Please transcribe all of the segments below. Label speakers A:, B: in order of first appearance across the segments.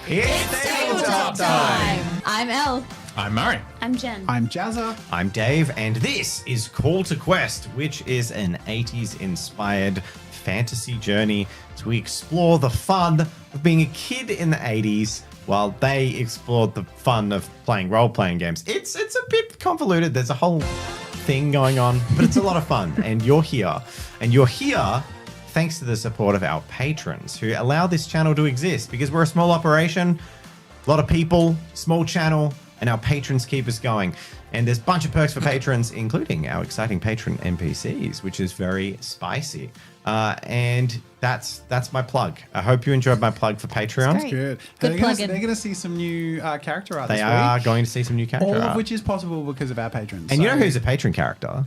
A: It's Tabletop time!
B: I'm Elle.
C: I'm Murray.
D: I'm Jen.
E: I'm Jazza.
A: I'm Dave, and this is Call to Quest, which is an 80s inspired fantasy journey as we explore the fun of being a kid in the 80s while they explored the fun of playing role-playing games. It's a bit convoluted. There's a whole thing going on, but it's a lot of fun. And you're here. And you're here thanks to the support of our patrons who allow this channel to exist because we're a small operation, a lot of people, small channel, and our patrons keep us going. And there's a bunch of perks for patrons, including our exciting patron NPCs, which is very spicy. And that's my plug. I hope you enjoyed my plug for Patreon.
D: Great.
E: Good.
B: Good plug-in.
E: They're going to see some new character art
A: They
E: this
A: are
E: week.
A: going to see some new character
E: All
A: art.
E: of which is possible because of our patrons.
A: And you know who's a patron character?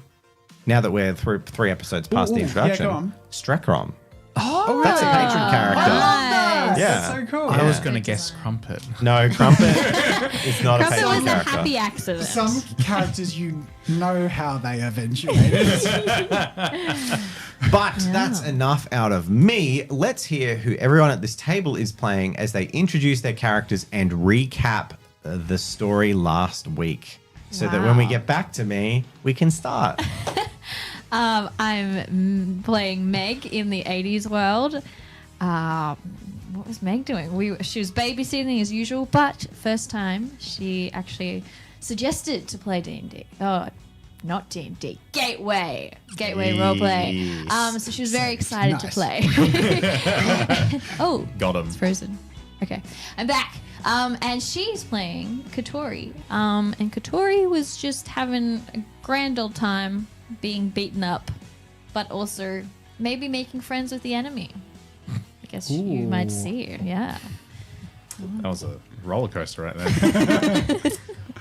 A: Now that we're through 3 episodes past the
E: Ooh,
A: introduction.
E: yeah, go on.
A: Strekrom.
E: Oh,
A: That's a patron character.
E: I love that.
A: Yeah.
E: That's so cool.
C: I was
A: Yeah.
C: going to guess Crumpet.
A: No, Crumpet is not a
B: Crumpet
A: patron
B: was a
A: character.
B: happy accident.
E: Some characters, you know how they eventuated.
A: But that's enough out of me. Let's hear who everyone at this table is playing as they introduce their characters and recap the story last week. So that when we get back to me, we can start.
B: I'm playing Meg in the 80s world. What was Meg doing? She was babysitting as usual, but first time she actually suggested to play D&D. Oh, not D&D. Gateway roleplay.
A: Yes.
B: So she was very excited to
E: Nice.
B: play. Oh,
C: Got him.
B: it's frozen. Okay, I'm back. And she's playing Katori. And Katori was just having a grand old time being beaten up, but also maybe making friends with the enemy. I guess you might see. Yeah.
C: That was a roller coaster right there.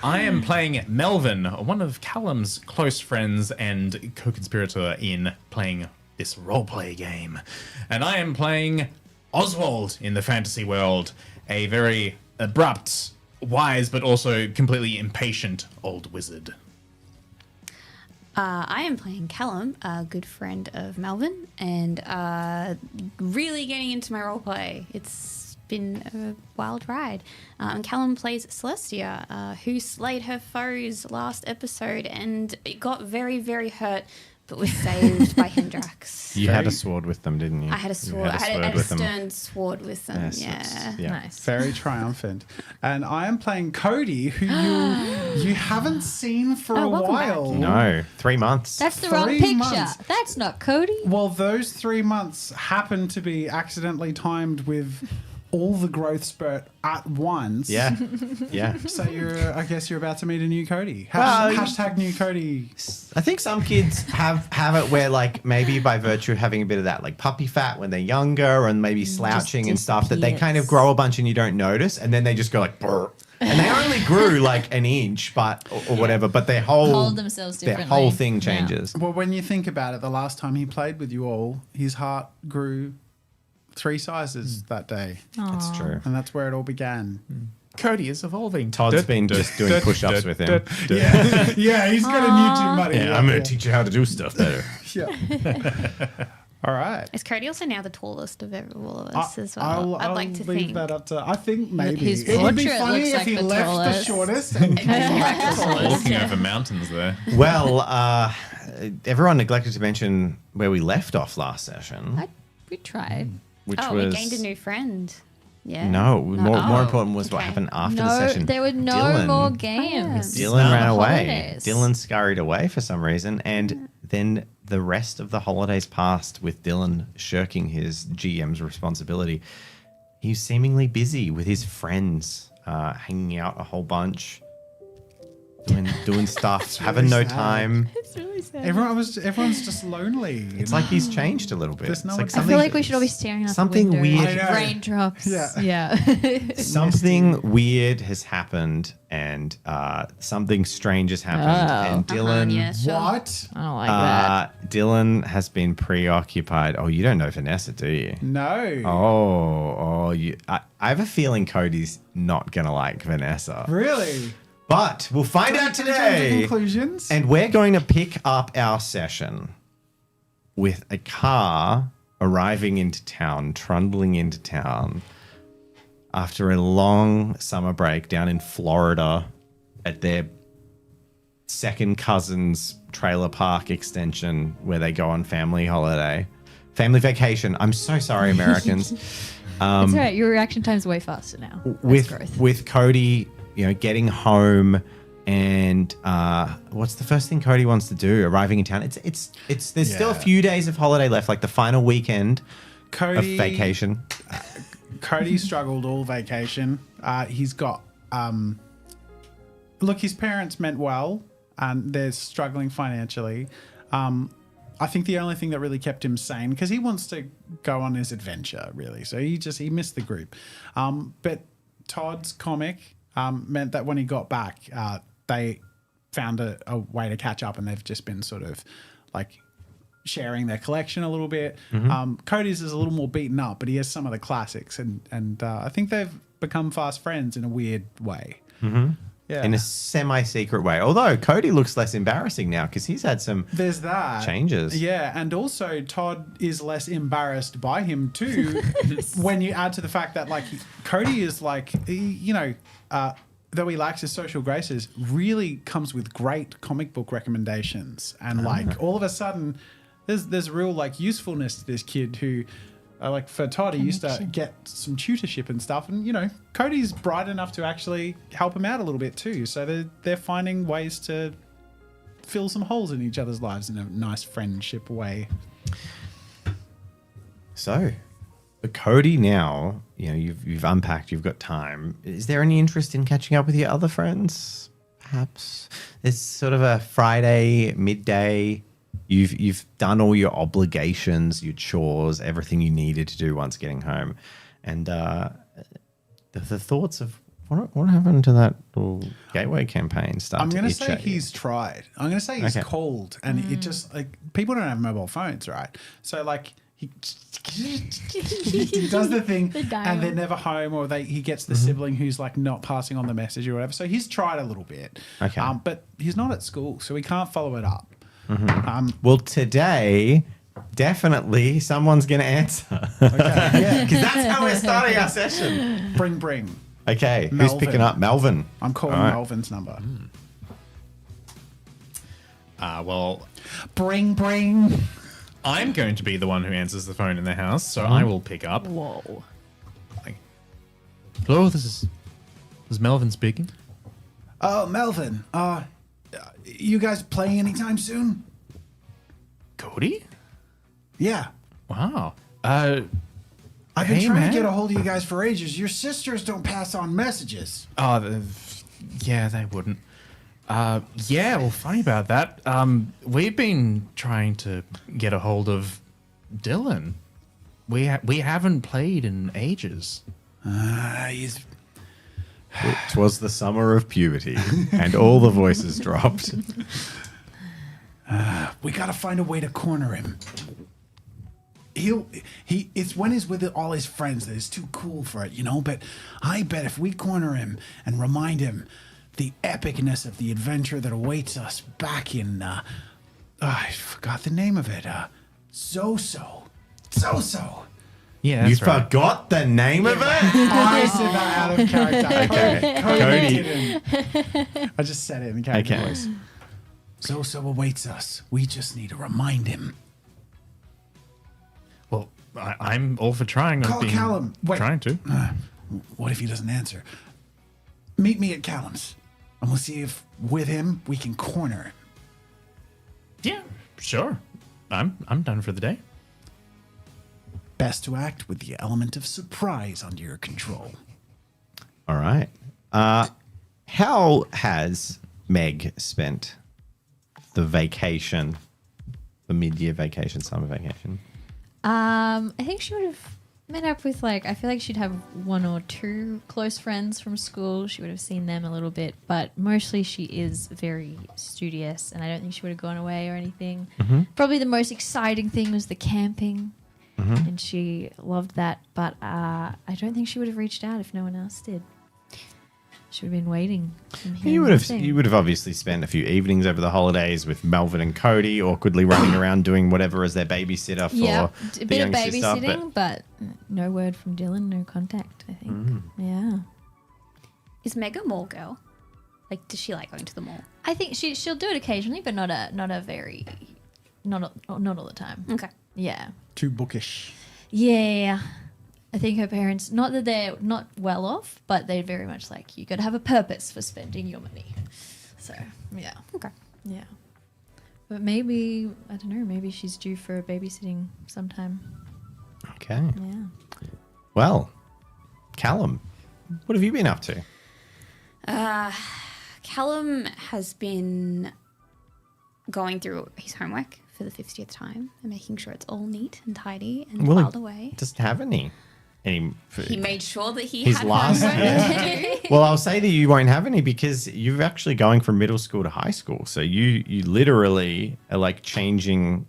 C: I am playing Melvin, one of Callum's close friends and co-conspirator in playing this roleplay game. And I am playing Oswald in the fantasy world, a very abrupt, wise, but also completely impatient old wizard.
D: I am playing Callum, a good friend of Melvin, and really getting into my roleplay. It's been a wild ride. And Callum plays Celestia, who slayed her foes last episode and got very, very hurt, but was saved by Hendrax.
A: You had a sword with them, didn't you?
D: I had a sword.
A: You
D: I had a
A: with them.
D: stern sword with them.
A: Yes,
D: yeah.
A: it's- yeah.
B: Nice.
E: Very triumphant. And I am playing Cody, who you haven't seen for a
D: welcome
E: while.
D: back.
A: No, 3 months.
B: That's the wrong
E: 3
B: picture.
E: months.
B: That's not Cody.
E: Well, those 3 months happen to be accidentally timed with all the growth spurt at once.
A: Yeah, yeah.
E: So I guess you're about to meet a new Cody.
A: Well,
E: Hashtag new Cody.
A: I think some kids have it where, like, maybe by virtue of having a bit of that, like, puppy fat when they're younger and maybe slouching and stuff, that they kind of
B: disappears.
A: grow a bunch and you don't notice, and then they just go like, brr. And they only grew like an inch, or whatever, but their whole
B: Hold themselves
A: their
B: differently.
A: whole thing
B: Yeah.
A: changes.
E: Well, when you think about it, the last time he played with you all, his heart grew 3 sizes that day.
A: That's true.
E: And that's where it all began.
C: Cody is evolving.
A: Todd's been just doing push-ups with him.
E: Yeah, he's got a new tune buddy.
A: Yeah, I'm going to teach you how to do stuff better.
E: Yeah. All right.
D: Is Cody also now the tallest of all of us as well?
E: I'll
D: I'd like to
E: leave
D: think.
E: that up to. I think maybe
B: His
E: it would be
B: portrait
E: funny
B: looks
E: if
B: like
E: he
B: the
E: left
B: tallest.
E: the shortest and came back the tallest.
C: Walking over mountains there.
A: Well, everyone neglected to mention where we left off last session,
B: We tried.
A: which
D: Oh,
A: was...
D: we gained a new friend. Yeah.
A: No, more
D: Oh,
A: important was what
D: okay.
A: happened after the
B: No,
A: session.
B: there were no
A: Dylan-
B: more games.
A: Dylan ran away.
B: Holidays.
A: Dylan scurried away for some reason, and then the rest of the holidays passed with Dylan shirking his GM's responsibility. He was seemingly busy with his friends, hanging out a whole bunch, doing stuff, having no
E: sad.
A: time.
B: It's really sad.
E: Everyone's just lonely.
A: It's like he's changed a little bit.
E: There's no
A: It's like
E: one-
B: I feel like we should all be staring out
A: something
B: the window.
A: weird-
E: I know.
B: Raindrops.
E: Yeah.
A: Something weird has happened, and something strange has happened, and Dylan.
D: Yeah, sure.
E: What?
B: I don't like that.
A: Dylan has been preoccupied. Oh, you don't know Vanessa, do you?
E: No.
A: I have a feeling Cody's not gonna like Vanessa,
E: Really?
A: but we'll find out
E: Jump to
A: today.
E: conclusions?
A: And we're going to pick up our session with a car arriving into town, trundling into town. after a long summer break down in Florida at their second cousin's trailer park extension where they go on family vacation. I'm so sorry, Americans.
B: It's all right. Your reaction time's way faster now. That's growth.
A: With Cody, getting home and what's the first thing Cody wants to do? Arriving in town. It's there's still a few days of holiday left, like the final weekend of vacation.
E: Cody struggled all vacation. He's got look, his parents meant well, and they're struggling financially. I think the only thing that really kept him sane, because he wants to go on his adventure, really. So he missed the group. But Todd's comic meant that when he got back, they found a way to catch up, and they've just been sort of like sharing their collection a little bit. Cody's is a little more beaten up, but he has some of the classics, and I think they've become fast friends in a weird way. Yeah.
A: In a semi-secret way. Although Cody looks less embarrassing now because he's had some changes.
E: Yeah, and also Todd is less embarrassed by him too when you add to the fact that Cody is though he lacks his social graces, really comes with great comic book recommendations. And all of a sudden there's real usefulness to this kid who for Todd, he used to get some tutorship and stuff, and Cody's bright enough to actually help him out a little bit too. So they're finding ways to fill some holes in each other's lives in a nice friendship way.
A: So, Cody, now you've unpacked, you've got time. Is there any interest in catching up with your other friends? Perhaps it's sort of a Friday midday. You've done all your obligations, your chores, everything you needed to do once getting home, and the thoughts of what happened to that little gateway campaign start.
E: I'm going to say he's tried. I'm going to say he's called, and it just people don't have mobile phones, right? So he does the thing, and they're never home, or he gets the sibling who's not passing on the message or whatever. So he's tried a little bit, but he's not at school, so he can't follow it up.
A: Well, today, definitely someone's going to answer. Okay, because that's how we're starting our session.
E: Bring.
A: Okay,
E: Melvin.
A: who's picking up? Melvin.
E: I'm calling Melvin's number.
C: Well,
E: bring.
C: I'm going to be the one who answers the phone in the house, so I will pick up.
B: Whoa.
C: Hello, this is Melvin speaking.
E: Oh, Melvin. You guys playing anytime soon?
C: Cody?
E: Yeah.
C: Wow.
E: I've been trying to get a hold of you guys for ages. Your sisters don't pass on messages.
C: Oh, yeah, they wouldn't. Yeah, well, funny about that. We've been trying to get a hold of Dylan. We haven't played in ages.
A: It was the summer of puberty, and all the voices dropped.
E: We gotta find a way to corner him. It's when he's with all his friends that he's too cool for it, But I bet if we corner him and remind him the epicness of the adventure that awaits us back in, I forgot the name of it. So.
C: Yeah,
A: you
C: right.
A: forgot the name of it?
E: I said that out of character.
A: Okay.
E: Cody didn't. I just said it in character voice. So awaits us. We just need to remind him.
C: Well, I'm all for trying.
E: Call Callum. Wait.
C: Trying to.
E: What if he doesn't answer? Meet me at Callum's, and we'll see if with him we can corner him.
C: Yeah, sure. I'm done for the day.
E: Best to act with the element of surprise under your control.
A: All right. How has Meg spent the vacation, the mid-year vacation, summer vacation?
B: I think she would have met up with I feel like she'd have one or two close friends from school. She would have seen them a little bit, but mostly she is very studious, and I don't think she would have gone away or anything. Probably the most exciting thing was the camping. And she loved that, but I don't think she would have reached out if no one else did. Should have been waiting. and
A: You
B: hearing
A: would
B: the
A: have
B: thing.
A: you would have obviously spent a few evenings over the holidays with Melvin and Cody, awkwardly running around doing whatever as their babysitter for
B: Yeah, a
A: the
B: bit of
A: young sister.
B: babysitting, but no word from Dylan, no contact. I think.
A: Mm.
B: Yeah,
D: Is Meg a mall girl? Like, does she like going to the mall?
B: I think she'll do it occasionally, but not all the time.
D: Okay.
B: Yeah.
E: Too bookish.
B: Yeah. I think her parents, not that they're not well off, but they're very much like, you got to have a purpose for spending your money. So, yeah.
D: Okay.
B: Yeah. But maybe, I don't know, maybe she's due for babysitting sometime.
A: Okay.
B: Yeah.
A: Well, Callum, what have you been up to?
D: Callum has been going through his homework for the 50th time and making sure it's all neat and tidy and
A: Well,
D: filed away.
A: Doesn't have any.
D: He made sure that he
A: His
D: had
A: last-
D: homework
A: yeah.
D: to do.
A: Well, I'll say that you won't have any because you're actually going from middle school to high school. So you literally are like changing.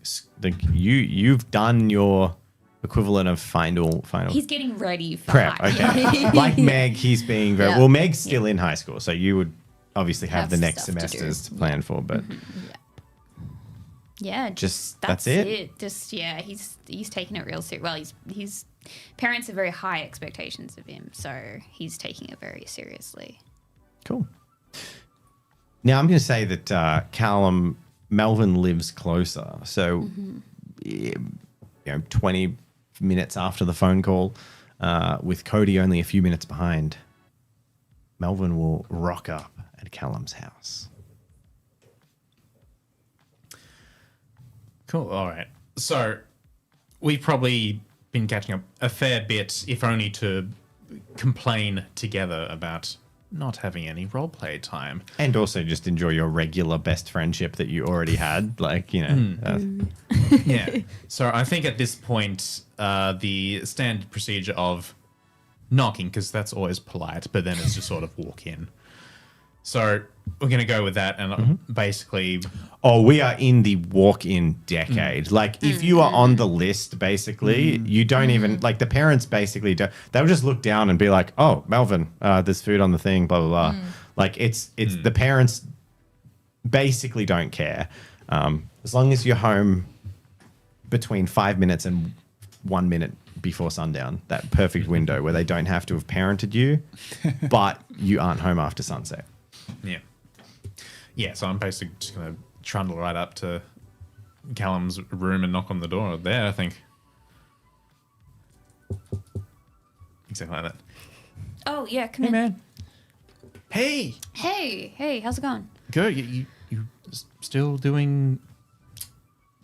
A: You've done your equivalent of final.
D: He's getting ready for
A: prep.
D: high.
A: Okay. Like Meg, he's being very
B: Yeah.
A: well. Meg's still in high school, so you would obviously have
B: Have
A: the next
B: stuff to do.
A: semesters to plan for. But
D: Yeah,
A: Just-
D: that's
A: that's it?
D: Just he's taking it real serious. Well, his parents have very high expectations of him, so he's taking it very seriously.
A: cool. Now I'm going to say that Callum Melvin lives closer, so 20 minutes after the phone call, with Cody only a few minutes behind, Melvin will rock up at Callum's house.
C: Cool. All right. So we've probably been catching up a fair bit, if only to complain together about not having any roleplay time.
A: And also just enjoy your regular best friendship that you already had. Like,
C: Yeah. So I think at this point, the standard procedure of knocking, because that's always polite, but then it's just sort of walk in. So we're going to go with that. And basically,
A: Oh, we are in the walk-in decade. Like, if you are on the list, basically, you don't even like the parents. Basically, they'll just look down and be like, "Oh, Melvin, there's food on the thing." Blah blah blah. Like, it's the parents basically don't care as long as you're home between 5 minutes and 1 minute before sundown. That perfect window where they don't have to have parented you, but you aren't home after sunset.
C: yeah. Yeah, so I'm basically just going to trundle right up to Callum's room and knock on the door there, I think. Exactly like that.
D: Oh yeah, come
C: Hey,
D: in.
C: man. Hey.
D: Hey, how's it going?
C: Good. You still doing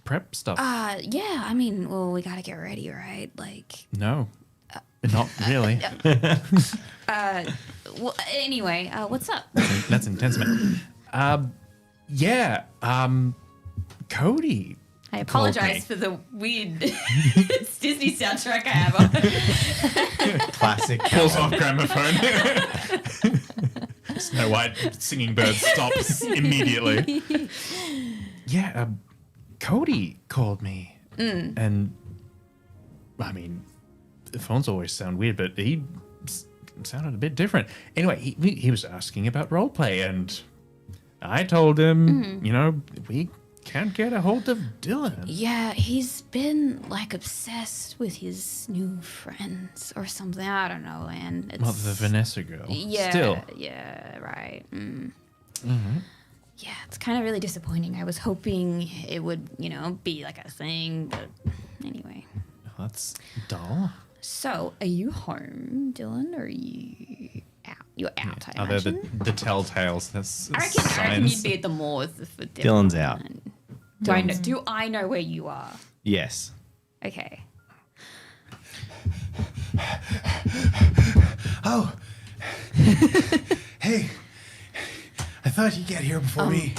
C: prep stuff?
D: Yeah, I mean, well, we gotta get ready, right? Like,
C: No. Not really.
D: well, anyway, what's up?
C: That's intense, man. Yeah. Cody.
D: I
C: me.
D: apologize for the weird Disney soundtrack I have on.
A: Classic.
C: Pulls off gramophone. Snow White singing bird stops immediately. Yeah, Cody called me. And, I mean, the phones always sound weird, but he sounded a bit different. Anyway, he was asking about roleplay, and I told him, we can't get a hold of Dylan.
D: Yeah, he's been like obsessed with his new friends or something. I don't know, and it's
C: Well, the Vanessa girl.
D: yeah,
C: Still.
D: yeah, right. Yeah, it's kind of really disappointing. I was hoping it would, be like a thing, but anyway.
C: That's dull.
D: So, are you home, Dylan, or are you out? You're out, I
C: Are there
D: imagine.
C: the telltales? That's
D: I reckon
C: signs.
D: you'd be at the mall with Dylan.
A: Dylan's out.
D: Do I know where you are?
A: Yes.
D: Okay.
E: Oh. Hey. I thought you'd get here before me.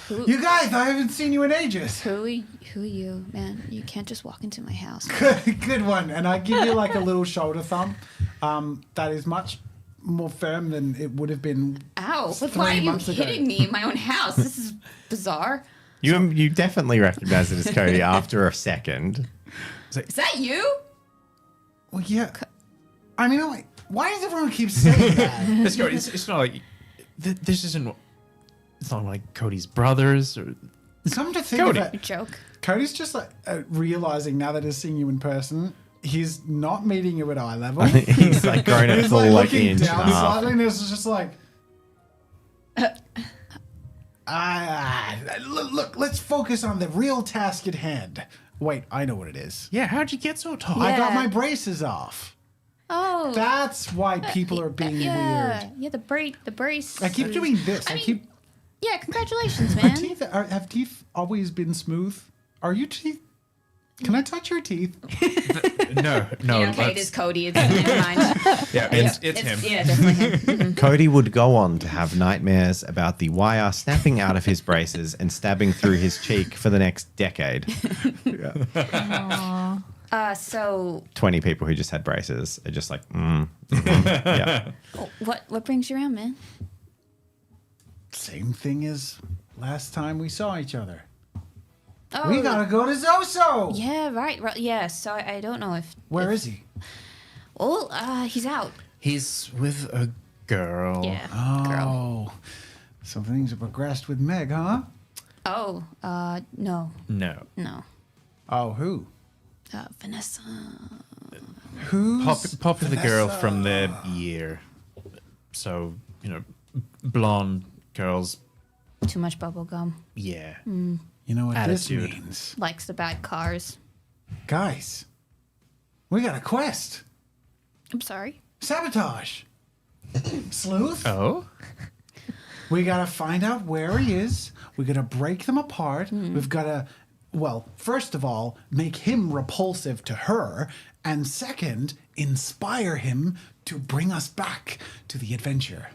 D: Who
E: You guys, I haven't seen you in ages.
D: who are you, man? You can't just walk into my house.
E: Good one. And I give you like a little shoulder thump. That is much more firm than it would have been.
D: Ow! But
E: 3
D: why are you
E: months ago.
D: hitting me in my own house? This is bizarre.
A: You definitely recognize it as Cody after a second.
D: Is that you?
E: Well, yeah. I mean, Why does everyone keep saying that?
C: Let's go. It's not like this isn't. It's not like Cody's brothers or.
E: Come to think
C: Cody.
E: of it,
D: Joke.
E: Cody's just like realizing now that he's seeing you in person, he's not meeting you at eye level.
A: He's like grown a
E: He's
A: full
E: like
A: like
E: looking
A: inch and a
E: down
A: half.
E: slightly, and it's just like. Look, let's focus on the real task at hand. Wait, I know what it is.
C: Yeah, how'd you get so tall?
E: I got
D: Yeah.
E: my braces off.
D: Oh.
E: That's why people are being
D: yeah.
E: weird.
D: Yeah, the brace.
E: I keep doing this. I keep.
D: Yeah, congratulations,
E: My
D: man.
E: teeth have teeth always been smooth? Are you teeth? Can I touch your teeth?
C: No.
D: Yeah, okay, it is Cody. It's never mind.
C: Yeah, it's him.
D: Yeah, definitely him.
A: Cody would go on to have nightmares about the wire snapping out of his braces and stabbing through his cheek for the next decade.
D: So
A: 20 people who just had braces are just like, yeah.
D: what brings you around, man?
E: Same thing as last time we saw each other.
D: Oh,
E: We gotta go to Zoso.
D: Yeah, right. Yeah, so I don't know if.
E: Where is he?
D: Well, he's out.
C: He's with a girl.
D: Yeah, girl.
E: Oh, some things have progressed with Meg, huh?
D: Oh, no.
C: No.
E: Oh, who?
D: Vanessa.
E: Who's
C: Popular girl
E: Vanessa?
C: from their year. So, blonde girls.
D: Too much bubble gum.
C: Yeah.
E: You know what
C: Attitude.
E: this means?
D: Likes the bad cars.
E: Guys, we got a quest.
D: I'm sorry.
E: Sabotage. Sleuth.
C: Oh?
E: We gotta find out where he is. We gotta break them apart. We've gotta, well, first of all, make him repulsive to her, and second, inspire him to bring us back to the adventure.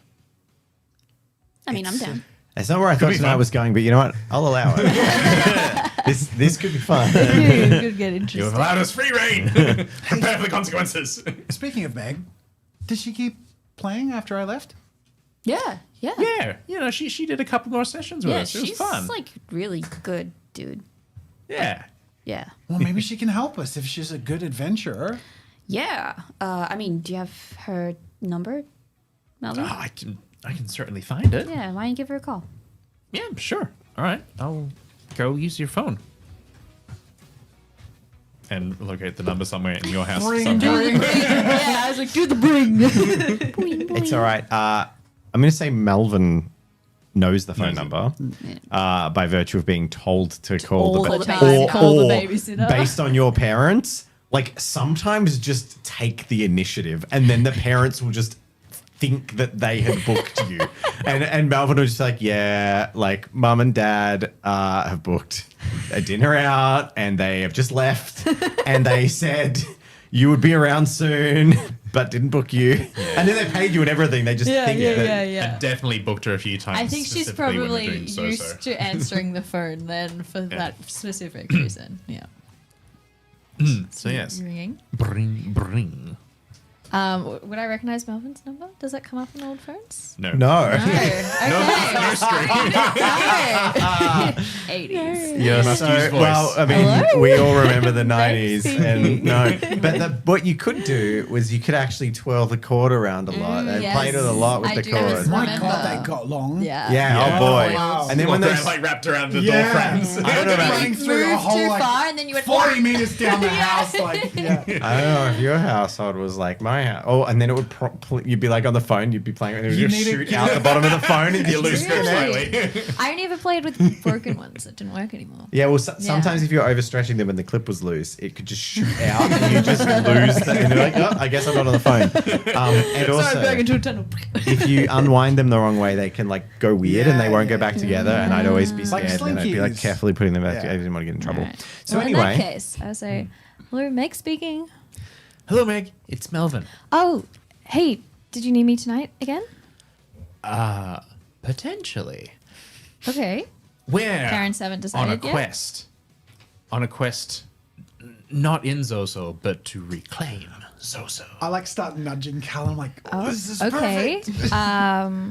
D: I mean, I'm
E: It's,
D: down.
A: It's not where I thought tonight was going, but you know what? I'll allow it. this could be fun.
B: It could get
C: You have
B: interesting.
C: allowed us free reign. Prepare for the consequences.
E: Speaking of Meg, did she keep playing after I left?
D: Yeah.
C: Yeah. She did a couple more sessions with
D: Yeah,
C: us. It was
D: she's
C: fun.
D: like really good, dude.
C: yeah.
D: Yeah.
E: Well, maybe she can help us if she's a good adventurer.
D: Yeah. I mean, do you have her number, Melvin?
C: I can certainly find it.
D: Yeah, why don't you give her a call?
C: Yeah, sure. All right. I'll go use your phone. And locate the number somewhere in your house. somehow.
B: Yeah, I was like, do the bring.
A: It's all right. I'm going to say Melvin knows the phone
C: Knows it.
A: number by virtue of being told to call
B: All
A: the
B: the time. Call the babysitter.
A: based on your parents. Like sometimes just take the initiative, and then the parents will just think that they had booked you. And Melvin was just like, yeah, like mum and dad have booked a dinner out and they have just left and they said you would be around soon but didn't book you. And then they paid you and everything. They just think that.
C: I definitely booked her a few times.
B: I think she's
C: specifically when we're
B: probably
C: doing
B: used
C: so-so.
B: to answering the phone then for that specific reason. Yeah.
C: So yes.
B: Ringing.
C: Bring.
B: Would I recognize Melvin's number? Does that come up on old phones?
C: No.
A: No.
B: No. Okay.
C: No screen.
B: 80s.
A: Yeah,
C: must use voice.
A: well, I mean,
B: Hello?
A: we all remember the 90s,
B: Thanks.
A: and no. But what you could do was you could actually twirl the cord around a lot. They
B: yes.
A: played it a lot with
B: I
A: the
B: do
A: cord.
B: remember.
E: My God, they got long.
B: Yeah.
A: Yeah,
C: Yeah.
A: oh boy.
E: Wow.
A: And then when
C: Walked
A: they
C: around, like wrapped around the
E: Yeah.
C: door frames.
A: I don't know about
E: Running
B: You
E: through the
B: moved
E: whole,
B: too
E: like,
B: far and then you went
E: 40 meters down the house, like, yeah.
A: I don't know if your household was like my house. Oh, and then it would you'd be like on the phone, you'd be playing, and it would
E: You
A: just
E: need
A: shoot
E: to-
A: out the bottom of the phone, and you lose
C: Very
A: connection.
C: slightly.
B: I only ever played with broken ones that didn't work anymore.
A: Yeah, well, sometimes if you're overstretching them and the clip was loose, it could just shoot out, and you just lose that. And you're like, oh, I guess I'm not on the phone. And also,
B: into a tunnel.
A: if you unwind them the wrong way, they can like go weird and they
E: Yeah,
A: won't
E: yeah.
A: go back together. And I'd always be
E: Like
A: scared, and I'd be like
E: slinkies.
A: carefully putting them back
E: Yeah.
A: together. I didn't want to get in trouble.
B: Right.
A: So
B: Well,
A: anyway,
B: in that case, I say, hello, Meg speaking.
C: Hello, Meg. It's Melvin.
B: Oh, hey, did you need me tonight again?
C: Potentially.
B: Okay.
C: We're
B: Parents haven't
C: on a
B: decided yet?
C: quest. On a quest, not in Zoso, but to reclaim Zoso.
E: I like start nudging Callum, like, oh, this is
B: Okay.
E: perfect.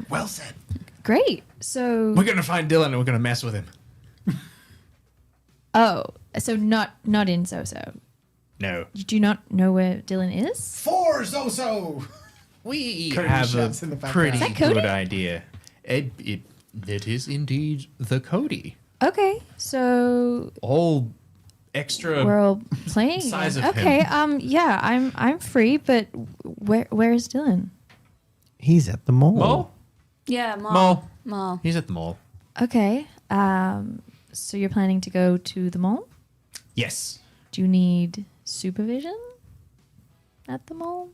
E: Well said.
B: Great. So,
C: We're gonna find Dylan and we're gonna mess with him.
B: so not in Zoso.
C: No.
B: You do not know where Dylan is?
E: For Zoso.
C: We
E: Cody
C: have a
E: shouts in the background.
C: pretty
B: Is that Cody?
C: good idea. It is indeed the Cody.
B: Okay, so
C: All extra.
B: we're all playing.
C: size
B: again.
C: of
B: Okay,
C: him.
B: yeah, I'm free, but where is Dylan?
A: He's at the mall.
C: Mall?
D: Yeah,
C: Mall.
D: Mall.
C: He's at the mall.
B: Okay, so you're planning to go to the mall?
C: Yes.
B: Do you need supervision at the mall?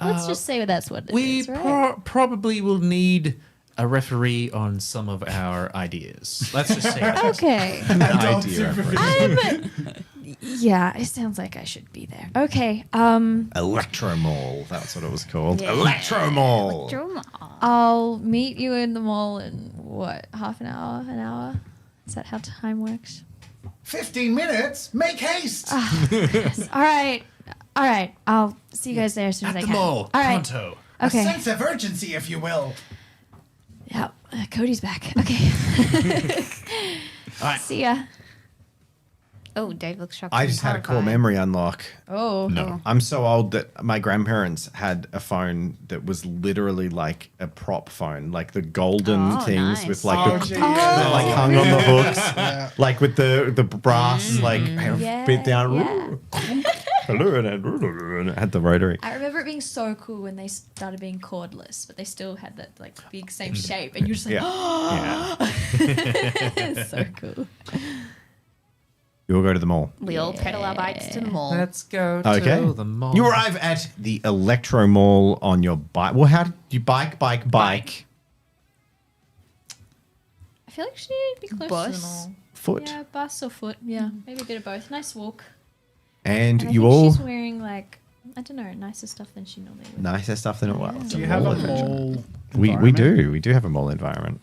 B: Let's just say that's what it
C: We
B: is, right?
C: probably will need a referee on some of our ideas. Let's just say that.
B: Okay.
A: Idea reference.
B: Yeah, it sounds like I should be there. Okay.
A: Electro Mall. That's what it was called.
D: Yeah.
A: Electro Mall.
B: I'll meet you in the mall in what, half an hour, an hour? Is that how time works?
E: 15 minutes. Make haste.
B: All right. I'll see you guys there as soon as I
C: At the
B: can.
C: mall.
B: All right.
C: Pronto.
E: A
B: Okay.
E: sense of urgency, if you will.
B: Yeah. Cody's back. Okay.
C: All right.
B: See ya.
D: Oh, Dave looks shocked.
A: I
D: and
A: just had a core
D: horrified.
A: memory unlock.
B: Oh.
C: No.
A: I'm so old that my grandparents had a phone that was literally like a prop phone, like the golden
D: Oh,
A: things
D: nice.
A: with like
E: Oh,
A: the
E: geez.
A: that like hung on the hooks, like with the brass like
B: Yeah,
A: bit down.
B: yeah.
A: Hello, and it had the rotary.
B: I remember it being so cool when they started being cordless, but they still had that like big same shape, and you're just like,
A: Yeah, yeah.
B: it's so cool.
A: We will go to the mall.
D: We all pedal our bikes to the mall.
C: Let's go
A: Okay.
C: to the mall.
A: You arrive at the Electro Mall on your bike. Well, how did you bike?
B: I feel like she'd be close to
D: Bus?
B: them all.
A: Foot.
B: Yeah, bus or foot. Yeah, maybe a bit of both. Nice walk.
A: And
B: And I
A: you
B: think
A: all
B: she's wearing like, I don't know, nicer stuff than she normally would.
A: nicer stuff than it was.
E: Do you have a mall?
A: We
E: environment?
A: do. We do have a mall environment.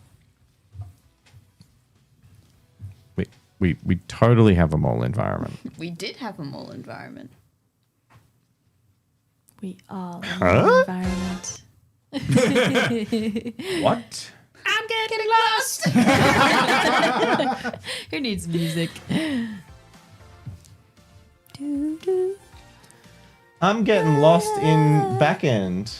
A: We totally have a mall environment.
D: We did have a mall environment.
B: We are in
A: Huh?
B: the environment.
A: What?
D: I'm getting lost.
B: Who needs music? Do, do.
A: I'm getting lost in back end.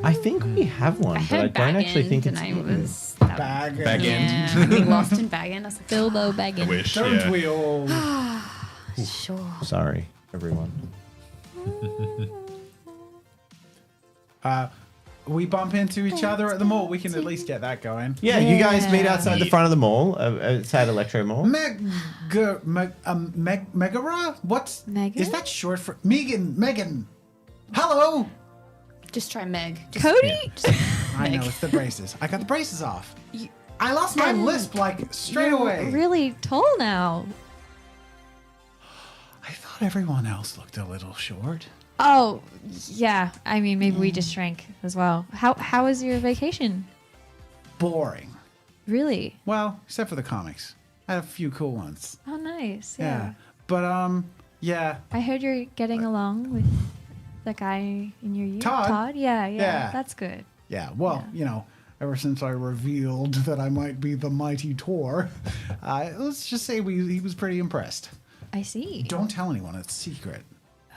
A: I think we have one,
D: I
A: but I
D: heard
A: don't
D: bag
A: actually think
D: end
A: it's.
D: and I was
E: Bag.
C: Bag end.
D: Yeah, being lost in bag end. I was like,
B: Bilbo Baggins.
C: Wish.
E: Don't
C: Yeah.
E: we all?
D: sure.
A: Sorry, everyone.
E: We bump into each other at the mall. We can at least get that going.
A: Yeah, you guys meet
B: Yeah.
A: outside the front of the mall, outside Electro Mall.
E: Megara? What?
B: Megan?
E: Is that short for Megan? Hello.
D: Just try Meg. Just,
B: Cody?
E: I know it's the braces. I got the braces off. I lost my
B: And
E: lisp like straight
B: You're
E: away.
B: really tall now.
E: I thought everyone else looked a little short.
B: Oh, yeah. I mean, maybe we just shrank as well. How was your vacation?
E: Boring.
B: Really?
E: Well, except for the comics. I had a few cool ones.
B: Oh, nice.
E: Yeah.
B: Yeah.
E: But yeah.
B: I heard you're getting along with the guy in your year.
E: Todd?
B: Yeah.
E: Yeah.
B: That's good.
E: Yeah, well, you know, ever since I revealed that I might be the mighty Tor, let's just say he was pretty impressed.
B: I see.
E: Don't tell anyone, it's secret.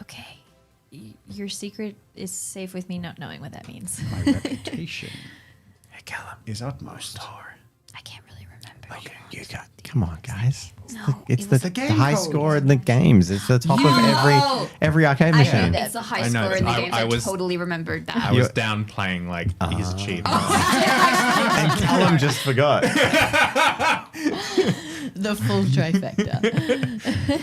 B: Okay. Your secret is safe with me not knowing what that means.
E: My reputation is utmost.
B: I can't really remember.
A: Okay, you got. Come on, guys.
B: No,
A: It's
B: it
A: the
B: was
E: the game
A: high
E: code.
A: score in the games. It's the top of every arcade
D: I
A: machine.
D: know it's the high
C: I know,
D: score in the
C: I-
D: games.
C: I
D: I,
C: was-
D: totally remembered that.
C: I was downplaying like his achievements.
A: And Callum just forgot.
B: the full trifecta.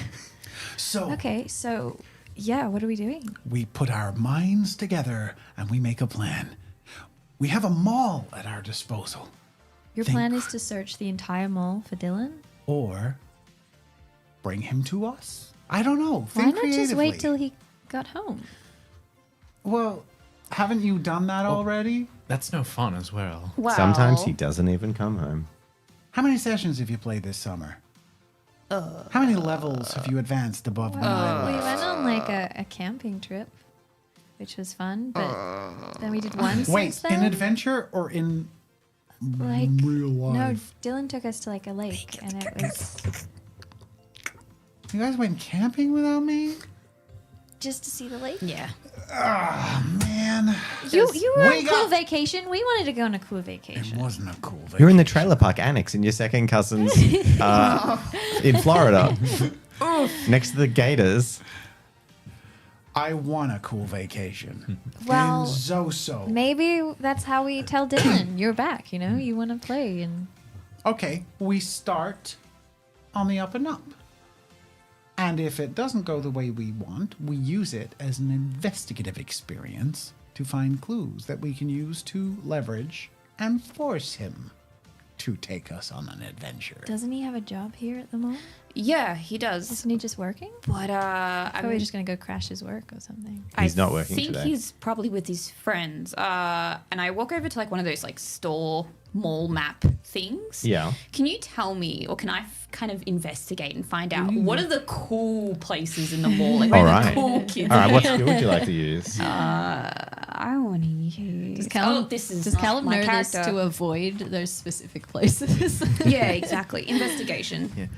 E: So
B: Okay, so yeah, what are we doing?
E: we put our minds together and we make a plan. We have a mall at our disposal.
B: Your
E: Think-
B: plan is to search the entire mall for Dylan?
E: Or bring him to us. I don't know.
B: Why
E: Think
B: not just
E: creatively.
B: wait till he got home?
E: Well, haven't you done that already?
C: That's no fun as well.
D: Wow.
A: Sometimes he doesn't even come home.
E: How many sessions have you played this summer? How many levels have you advanced above the
B: We
E: island?
B: went on like a camping trip, which was fun, but then we did one
E: Wait,
B: since then.
E: in adventure or in
B: like
E: real
B: no,
E: life?
B: Dylan took us to like a lake, and it was
E: You guys went camping without me?
B: just to see the lake.
D: Yeah.
E: Man,
B: You were on
E: We
B: a cool
E: got-
B: vacation. We wanted to go on a cool
E: it
B: vacation.
E: wasn't a cool vacation.
A: You're in the trailer park annex in your second cousin's in Florida, next to the Gators.
E: I want a cool vacation.
B: Well,
E: And so.
B: Maybe that's how we tell Dylan you're back. You know, you want to play, and
E: Okay, we start on the up and up. And if it doesn't go the way we want, we use it as an investigative experience to find clues that we can use to leverage and force him to take us on an adventure.
B: doesn't he have a job here at the moment?
D: Yeah, he does.
B: Isn't he just working?
D: But I'm
B: Probably just gonna go crash his work or something.
A: He's not working
D: I think
A: today.
D: he's probably with his friends. And I walk over to like one of those like store mall map things.
A: Yeah.
D: Can you tell me, or can I kind of investigate and find out what are the cool places in the mall? Like,
A: All
D: where
A: right.
D: the cool kids?
A: All right, what skill would you like to use?
D: I want to use.
B: Does Callum,
D: this is
B: does
D: not
B: Callum
D: my
B: know this
D: character.
B: to avoid those specific places?
D: Yeah, exactly. Investigation.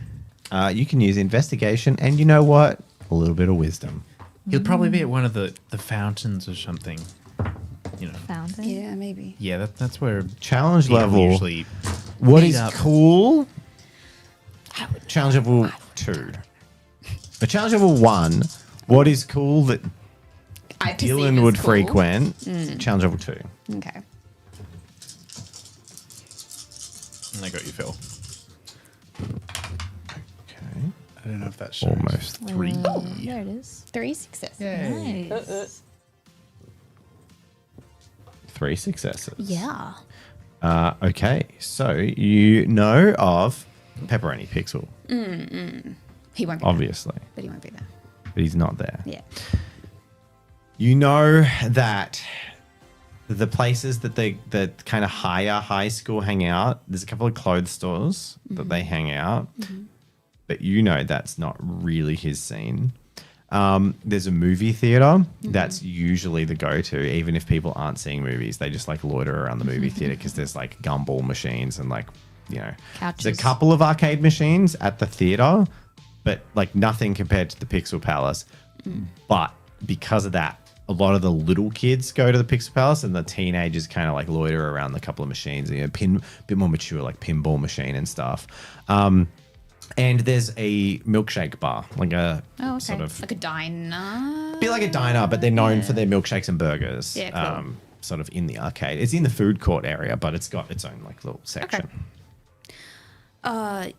A: You can use investigation, and you know what? A little bit of wisdom.
C: He'll probably be at one of the fountains or something. You know.
B: Fountain.
D: Yeah, maybe.
C: Yeah, that's where
A: Challenge
C: people
A: level.
C: usually
A: What
C: meet
A: is
C: up.
A: cool? Challenge level 2. But challenge level 1, what is cool that
D: I perceive
A: Dylan
D: as
A: would
D: cool.
A: frequent? Challenge level 2.
D: Okay.
C: I got you, Phil.
A: Okay.
E: I don't know if that's shows.
A: Almost 3.
B: There it is.
D: 3 successes.
B: Nice.
A: 3 successes.
D: Yeah.
A: Okay, so you know of Pepperoni Pixel,
D: He won't be
A: obviously,
D: there, but he won't be there.
A: but he's not there.
D: Yeah.
A: You know that the places that the kind of higher high school hang out, there's a couple of clothes stores that they hang out, but you know that's not really his scene. There's a movie theater that's usually the go-to, even if people aren't seeing movies. They just like loiter around the movie theater because there's like gumball machines and like, you know,
B: Couches.
A: there's a couple of arcade machines at the theater, but like nothing compared to the Pixel Palace. But because of that, a lot of the little kids go to the Pixel Palace, and the teenagers kind of like loiter around the couple of machines. You know, bit more mature, like pinball machine and stuff. And there's a milkshake bar, like a
D: Oh, okay.
A: sort of
D: like a diner.
A: be like a diner, but they're known for their milkshakes and burgers.
D: Yeah, cool.
A: Sort of in the arcade. It's in the food court area, but it's got its own like little section.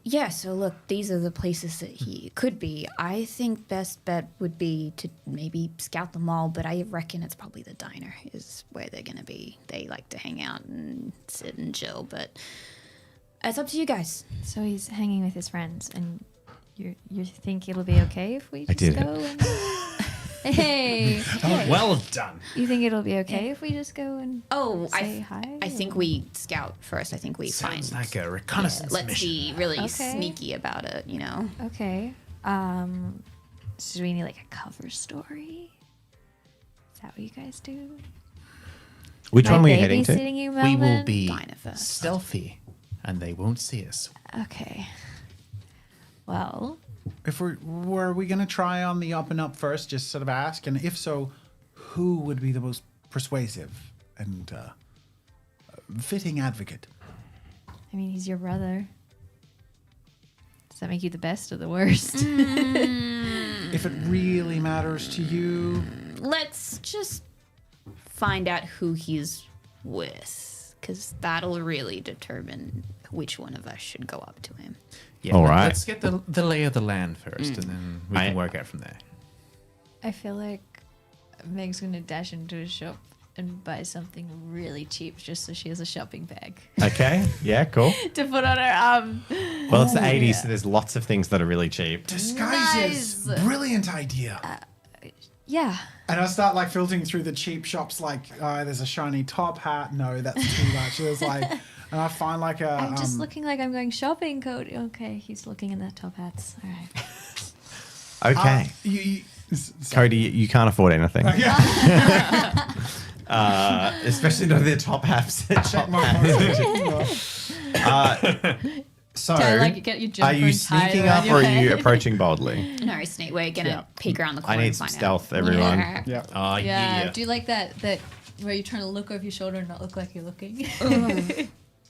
D: Yeah, so look, these are the places that he could be. I think best bet would be to maybe scout them all, but I reckon it's probably the diner is where they're going to be. They like to hang out and sit and chill, but it's up to you guys.
B: So he's hanging with his friends, and you think it'll be okay if we just
A: did it.
B: go? Hey,
C: Well done.
B: you think it'll be okay if we just go and
D: Oh,
B: say hi?
D: I think we scout first. I think we
C: Sounds
D: find.
C: like a reconnaissance
D: Let's
C: mission.
D: be really
B: Okay.
D: sneaky about it, you know?
B: Okay. So do we need like a cover story? Is that what you guys do?
A: Which one were you
B: Am I
A: heading to?
B: babysitting you,
C: We will
B: Melvin?
C: be
D: Diner first.
C: stealthy, and they won't see us.
B: Okay. Well,
E: If were we going to try on the up and up first, just sort of ask, and if so, who would be the most persuasive and fitting advocate?
B: I mean, he's your brother. Does that make you the best or the worst?
E: If it really matters to you,
D: Let's just find out who he's with, because that'll really determine which one of us should go up to him.
C: Yeah,
A: All right.
C: Let's get the lay of the land first, and then we can work out from there.
B: I feel like Meg's gonna dash into a shop and buy something really cheap just so she has a shopping bag
A: Okay. Yeah, cool.
B: to put on her arm.
A: Well, it's the 80s, so there's lots of things that are really cheap.
E: disguises,
B: Nice.
E: brilliant idea.
B: Yeah.
E: And I start like filtering through the cheap shops, like there's a shiny top hat. No, that's too much. There's like, and I find like a.
B: I'm just looking like I'm going shopping, Cody. Okay, he's looking in the top hats. All right.
A: Okay. Cody, you can't afford anything. Especially not the top hats.
E: Check my phone.
A: So,
B: Do I, like, get your
A: are you
B: jumper tied
A: sneaking
B: around
A: up
B: your
A: or are you
B: head?
A: approaching boldly?
D: No, sneak. We're gonna
E: Yeah.
D: peek around the corner.
A: I need
D: and
A: some
D: find
A: stealth,
D: out.
A: everyone.
E: Yeah.
C: Oh,
B: Yeah.
C: yeah.
B: Do you like that where you're trying to look over your shoulder and not look like you're looking?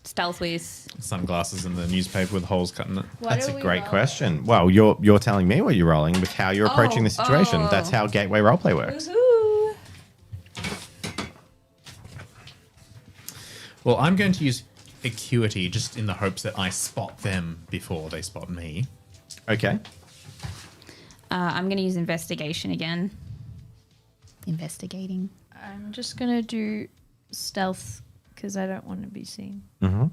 D: Stealth with.
C: Sunglasses in the newspaper with holes cut in it.
A: That's a great question. Well, you're telling me what you're rolling with how you're approaching the situation.
D: oh.
A: That's how gateway roleplay works.
B: Woohoo!
C: Well, I'm going to use acuity just in the hopes that I spot them before they spot me.
A: Okay.
D: I'm gonna use investigation again. Investigating.
B: I'm just gonna do stealth because I don't want to be seen.
E: I'm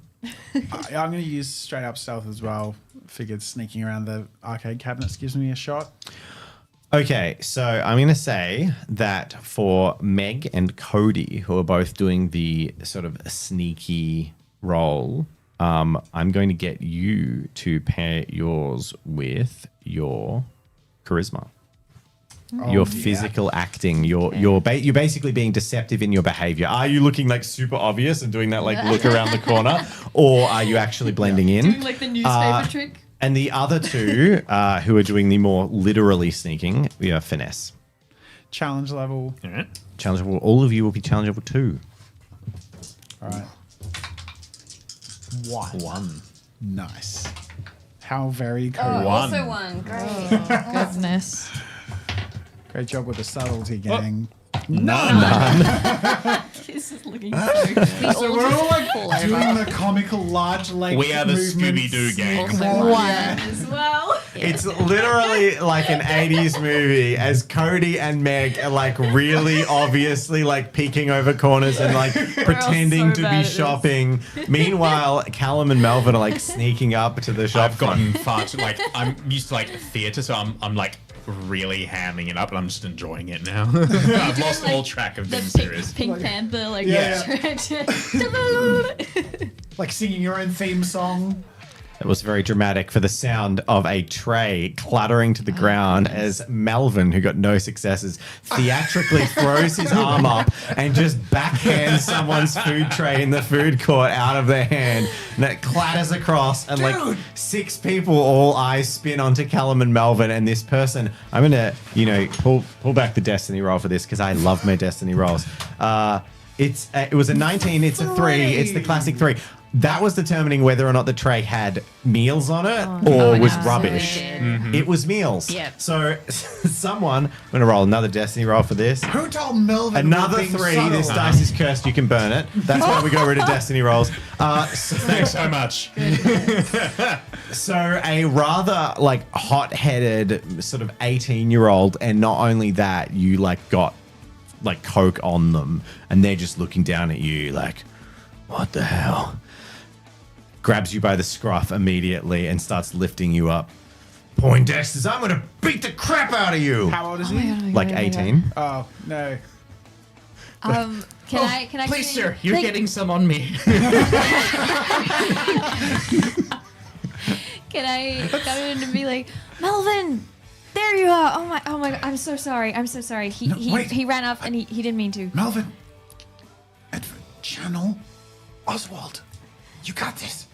E: going to use straight up stealth as well. Figured sneaking around the arcade cabinets gives me a shot.
A: Okay, so I'm going to say that for Meg and Cody, who are both doing the sort of sneaky role, I'm going to get you to pair yours with your charisma. Your physical acting, you're basically being deceptive in your behavior. Are you looking like super obvious and doing that like look around the corner, or are you actually blending in?
B: Doing like the newspaper trick.
A: And the other two, who are doing the more literally sneaking, we are finesse.
E: Challenge level.
C: All right.
A: Challenge level. All of you will be challenge level 2.
E: All right. 1.
C: 1.
E: Nice. How very cool.
C: One.
D: Also one. Great.
B: Goodness.
E: Great job with the subtlety, gang.
B: This is looking so good.
E: So we're all like doing the comical large leg
C: We are the
E: movements.
C: Scooby-Doo gang.
B: One as well.
A: It's literally like an 80s movie as Cody and Meg are like really obviously like peeking over corners and like pretending
B: so
A: to
B: bad
A: be
B: at this.
A: shopping. Meanwhile, Callum and Melvin are like sneaking up to the shop.
C: I've gotten far too, like, I'm used to like theatre, so I'm like really hamming it up and I'm just enjoying it now. I've lost all track of being serious.
B: Pink Panther, like
E: Yeah. Like singing your own theme song.
A: It was very dramatic for the sound of a tray clattering to the ground as Melvin, who got no successes, theatrically throws his arm up and just backhands someone's food tray in the food court out of their hand. And it clatters across and like 6 people, all eyes spin onto Callum and Melvin. And this person, I'm going to, pull back the destiny roll for this because I love my destiny rolls. It was a 19, it's a 3, it's the classic 3. That was determining whether or not the tray had meals on it or was rubbish. It was meals.
D: Yep.
A: So someone, I'm going to roll another destiny roll for this.
E: Who told Melvin?
A: Another
E: we're being
A: 3.
E: subtle?
A: This dice is cursed. You can burn it. That's why we got rid of destiny rolls.
C: Thanks so much.
A: So a rather like hot-headed sort of 18-year-old, and not only that, you like got like coke on them, and they're just looking down at you like, what the hell? Grabs you by the scruff immediately and starts lifting you up. Poindexters, I'm gonna beat the crap out of you.
E: How old is he?
A: Like 18.
E: Oh, no.
B: Can I
C: Please,
B: get
C: sir, you're getting some on me.
B: Can I come in and be like, Melvin, there you are. Oh my, I'm so sorry. I'm so sorry.
E: wait.
B: He ran up and he didn't mean to.
E: Melvin. Edward, Channel, Oswald. You got this.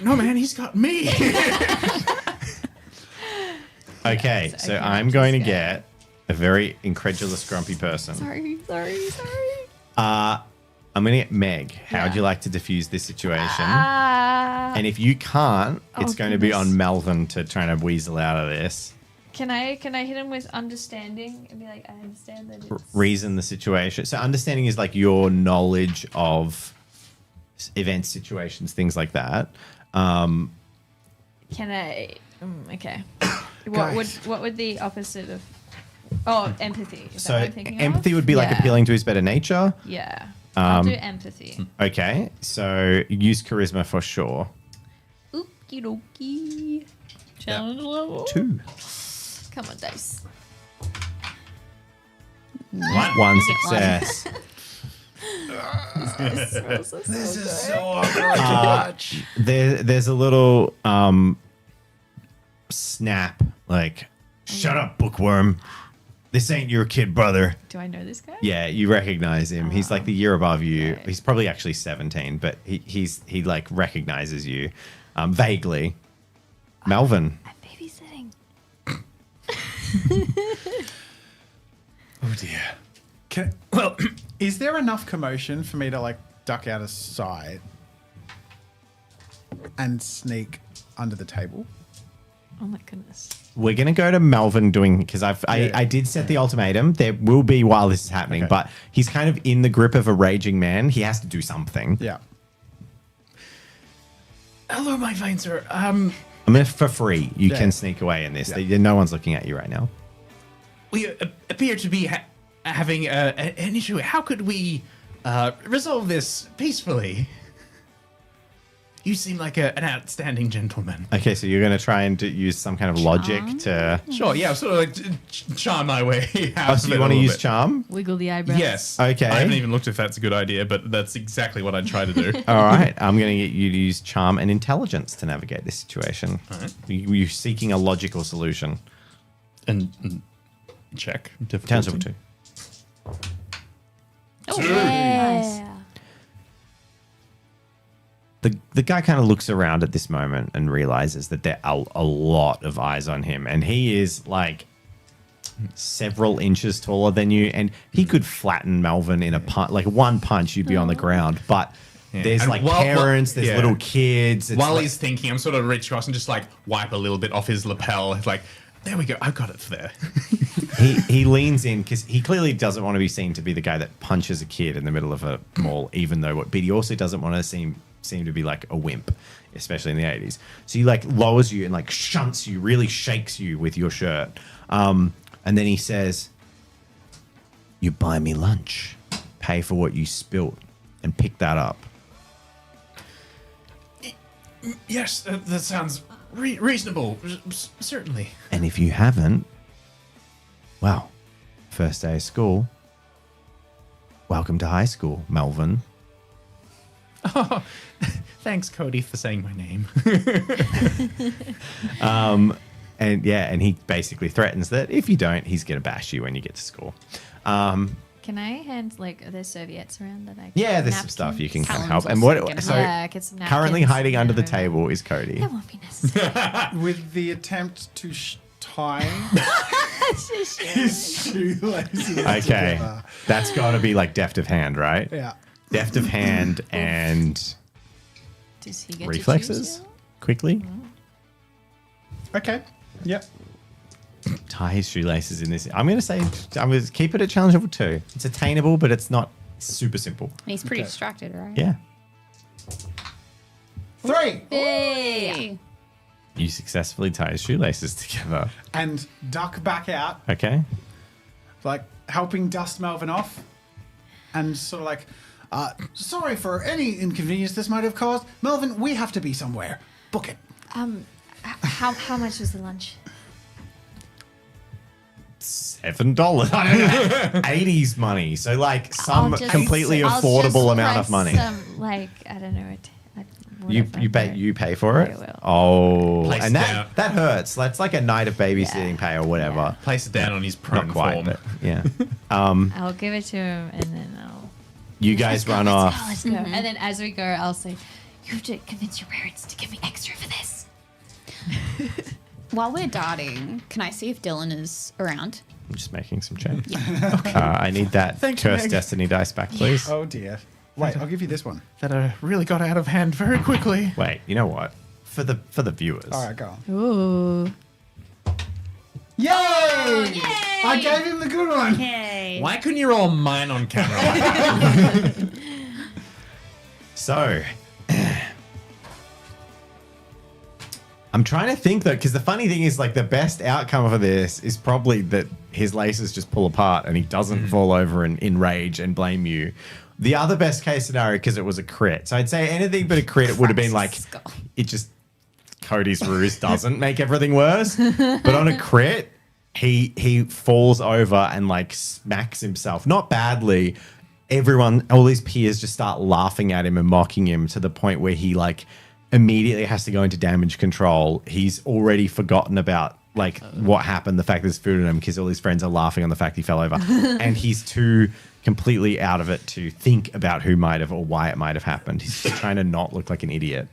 C: No, man, he's got me.
A: Okay,
B: so I
A: so
B: can
A: I'm
B: just
A: going to
B: get-
A: get a very incredulous, grumpy person.
B: Sorry.
A: I'm going to get Meg. How would
B: Yeah.
A: you like to diffuse this situation?
B: And
A: And if you can't, it's
B: Oh,
A: going to be
B: goodness.
A: on Melvin to try to weasel out of this.
B: can I hit him with understanding and be like, I understand that it's
A: Reason the situation. So understanding is like your knowledge of events, situations, things like that.
B: Can I? Okay.
E: Guys.
B: What would the opposite of? Oh, empathy. Is that
A: So
B: what I'm thinking
A: empathy
B: of?
A: would be like
B: Yeah.
A: appealing to his better nature.
B: Yeah. I'll do empathy.
A: Okay, so use charisma for sure.
B: Okie dokie. Challenge level.
A: 2.
B: Come on, dice.
A: One success.
E: This is so awkward.
A: There's a little snap, like, shut up, bookworm. This ain't your kid, brother.
B: Do I know this guy?
A: Yeah, you recognize him. He's like the year above you. He's probably actually 17, but he like recognizes you vaguely. Melvin.
B: I'm babysitting.
E: Oh dear. Well, is there enough commotion for me to like duck out of sight and sneak under the table?
B: Oh my goodness.
A: We're gonna go to Melvin because I did set the ultimatum. There will be while this is happening,
E: Okay.
A: but he's kind of in the grip of a raging man. He has to do something.
E: Yeah.
C: Hello, my fine sir.
A: I mean, for free, you
E: Yeah.
A: can sneak away in this.
E: Yeah.
A: No one's looking at you right now.
C: We appear to be having an issue. How could we resolve this peacefully? You seem like an outstanding gentleman.
A: Okay, so you're gonna try and use some kind of logic to.
C: Sure, yeah, sort of like charm my way out.
A: Oh, so you want to use charm?
B: Wiggle the eyebrows.
C: Yes.
A: Okay.
C: I haven't even looked if that's a good idea, but that's exactly what I'd try to do.
A: All right, I'm going to get you to use charm and intelligence to navigate this situation.
C: All right.
A: You're seeking a logical solution.
C: and check difficulty.
A: Turns over 2.
B: Oh,
D: Yeah.
A: The guy kind of looks around at this moment and realizes that there are a lot of eyes on him, and he is like several inches taller than you, and he could flatten Melvin in a punch. Like one punch, you'd be on the ground. But there's
C: And
A: like
C: while-
A: parents, there's
C: yeah.
A: little kids. It's
C: While
A: like-
C: he's thinking, I'm sort of reach across and just like wipe a little bit off his lapel. It's like, there we go. I got it there.
A: he leans in because he clearly doesn't want to be seen to be the guy that punches a kid in the middle of a mall, even though but he also doesn't want to seem to be like a wimp, especially in the 80s. So he like lowers you and like shunts you, really shakes you with your shirt. And then he says, "You buy me lunch, pay for what you spilt, and pick that up."
C: Yes, that sounds reasonable. Certainly.
A: And if you haven't, well, first day of school, welcome to high school, Melvin.
C: Oh, thanks, Cody, for saying my name.
A: And he basically threatens that if you don't, he's going to bash you when you get to school.
B: Can I hand like are there serviettes around that I can
A: Yeah, there's some stuff you can come
D: Callum's
A: help. And
D: also
A: what?
D: gonna
A: So
B: Yeah, get some
A: currently
B: napkins,
A: hiding under the
B: yeah.
A: table is Cody.
B: That won't be necessary.
E: With the attempt to tie his shoelaces.
A: Okay,
E: together.
A: that's got to be like deft of hand, right?
E: Yeah.
A: Deft of hand and
B: Does he get
A: reflexes.
B: To choose
A: Quickly
E: Okay. Yep.
A: tie his shoelaces in this. I'm going to keep it at challenge level 2. It's attainable, but it's not super simple.
D: And he's pretty
E: Okay.
D: distracted, right?
A: Yeah,
E: 3.
D: Hey.
A: you successfully tie his shoelaces together.
E: And duck back out,
A: Okay.
E: like helping dust Melvin off. And sort of like, sorry for any inconvenience this might have caused. Melvin, we have to be somewhere. Book it.
B: How much was the lunch?
A: $7. I don't know. 80s money. So like some
B: I'll just-
A: completely
B: I'll
A: affordable
B: just
A: amount of
B: press
A: money.
B: Some, like I don't know.
A: You pay for it.
B: I will.
A: Oh,
C: Place
A: and
C: it down.
A: that hurts. That's like a night of babysitting
B: Yeah.
A: pay or whatever.
B: Yeah.
C: Place it down on his prone
A: Not quite,
C: form.
A: but yeah.
B: I'll give it to him and then I'll.
A: You guys run off.
B: Let's go. And then as we go, I'll say, "You have to convince your parents to give me extra for this."
D: While we're darting, can I see if Dylan is around?
A: I'm just making some change. I need that
C: Thank you,
A: cursed
C: Meg.
A: destiny dice back, please.
E: Oh dear. Wait, I'll give you this one.
C: That really got out of hand very quickly.
A: Wait, you know what? For the viewers.
E: All right, go on.
B: Ooh.
E: Yay! I gave him the good one.
D: Yay.
C: Why couldn't you roll mine on camera?
A: So, I'm trying to think though, because the funny thing is, like, the best outcome for this is probably that his laces just pull apart and he doesn't fall over in rage and blame you. The other best case scenario, because it was a crit. So I'd say anything but a crit, it would have been like,
D: Skull.
A: it just, Cody's ruse doesn't make everything worse. But on a crit, he falls over and like smacks himself. Not badly. Everyone, all his peers just start laughing at him and mocking him to the point where he like immediately has to go into damage control. He's already forgotten about like what happened, the fact there's food in him, because all his friends are laughing on the fact he fell over, and he's too completely out of it to think about who might have or why it might have happened. He's just trying to not look like an idiot.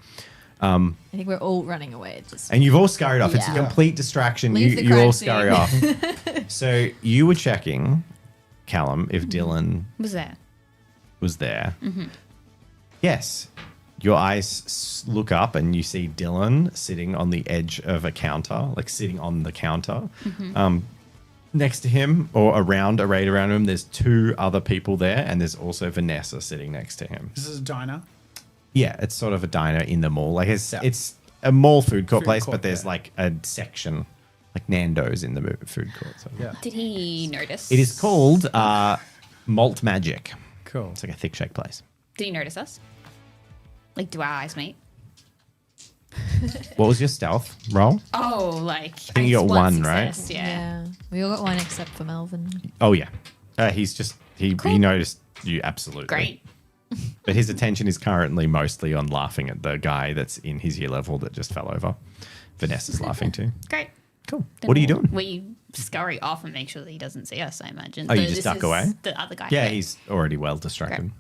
B: I think we're all running away. It's just
A: And you've all scurried off. It's a
B: Yeah.
A: complete distraction.
B: Leave the
A: You all
B: crime
A: scurry off. So you were checking, Callum, if Dylan
D: Was there?
A: was there. Yes. Your eyes look up and you see Dylan sitting on the edge of a counter, like sitting on the counter. Next to him or arrayed around him, there's 2 other people there, and there's also Vanessa sitting next to him.
E: This is a diner.
A: Yeah, it's sort of a diner in the mall. Like it's a mall food court place,
E: court,
A: but there's
E: yeah.
A: like a section, like Nando's in the food court. So.
E: Yeah.
D: Did he notice?
A: It is called Malt Magic.
E: Cool.
A: It's like a thick shake place.
D: Did he notice us? Like, do our eyes meet?
A: What was your stealth roll?
D: Oh, like. I
A: think you got one, right?
D: Yeah.
B: We all got one except for Melvin.
A: Oh yeah, he's just he noticed you absolutely.
D: Great.
A: But his attention is currently mostly on laughing at the guy that's in his year level that just fell over. Vanessa's laughing too.
D: Great.
A: Cool.
D: Then
A: What are you doing?
D: We scurry off and make sure that he doesn't see us, I imagine.
A: Oh, you
D: But
A: just
D: this
A: duck
D: is
A: away?
D: The other guy.
A: Yeah, he's already well distracted.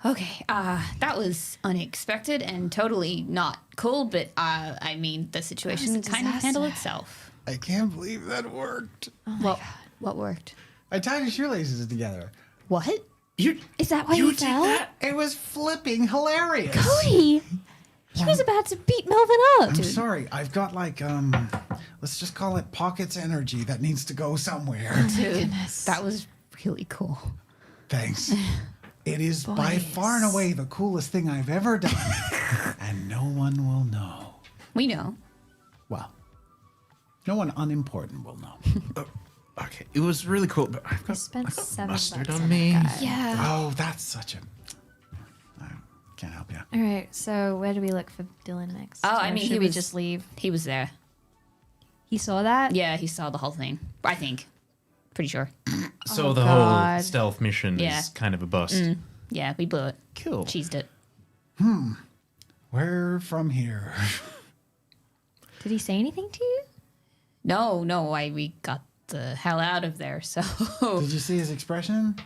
D: Okay, that was unexpected and totally not cool, but I mean, the situation
B: That was a
D: kind of handled
B: disaster.
D: itself.
E: I can't believe that worked.
D: What worked?
E: I tied his shoelaces together.
D: What?
C: You
D: Is that why you fell?
E: It was flipping hilarious.
B: Cody! He was about to beat Melvin up.
E: I'm sorry. I've got like let's just call it pockets energy that needs to go somewhere.
D: Dude, that was really cool.
E: Thanks. It is by far and away the coolest thing I've ever done. And no one will know.
D: We know.
E: Well, no one unimportant will know.
C: okay? It was really cool, but I've got,
B: spent
C: I've got
B: $7
C: mustard
B: on
C: on
B: that
C: me.
B: guy.
D: Yeah.
E: Oh, that's such a... I can't help you.
B: All right, so where do we look for Dylan next?
D: Oh, I
B: Or
D: mean,
B: should
D: he
B: we
D: was-
B: just leave?
D: He was there.
B: He saw that?
D: Yeah, he saw the whole thing. I think. Pretty sure.
C: So
B: Oh,
C: the whole
B: God.
C: stealth mission
D: Yeah.
C: is kind of a bust.
D: Yeah, we blew it.
C: Cool.
D: Cheesed it.
E: Where from here?
B: Did he say anything to you?
D: No, we got the hell out of there. So
E: Did you see his expression?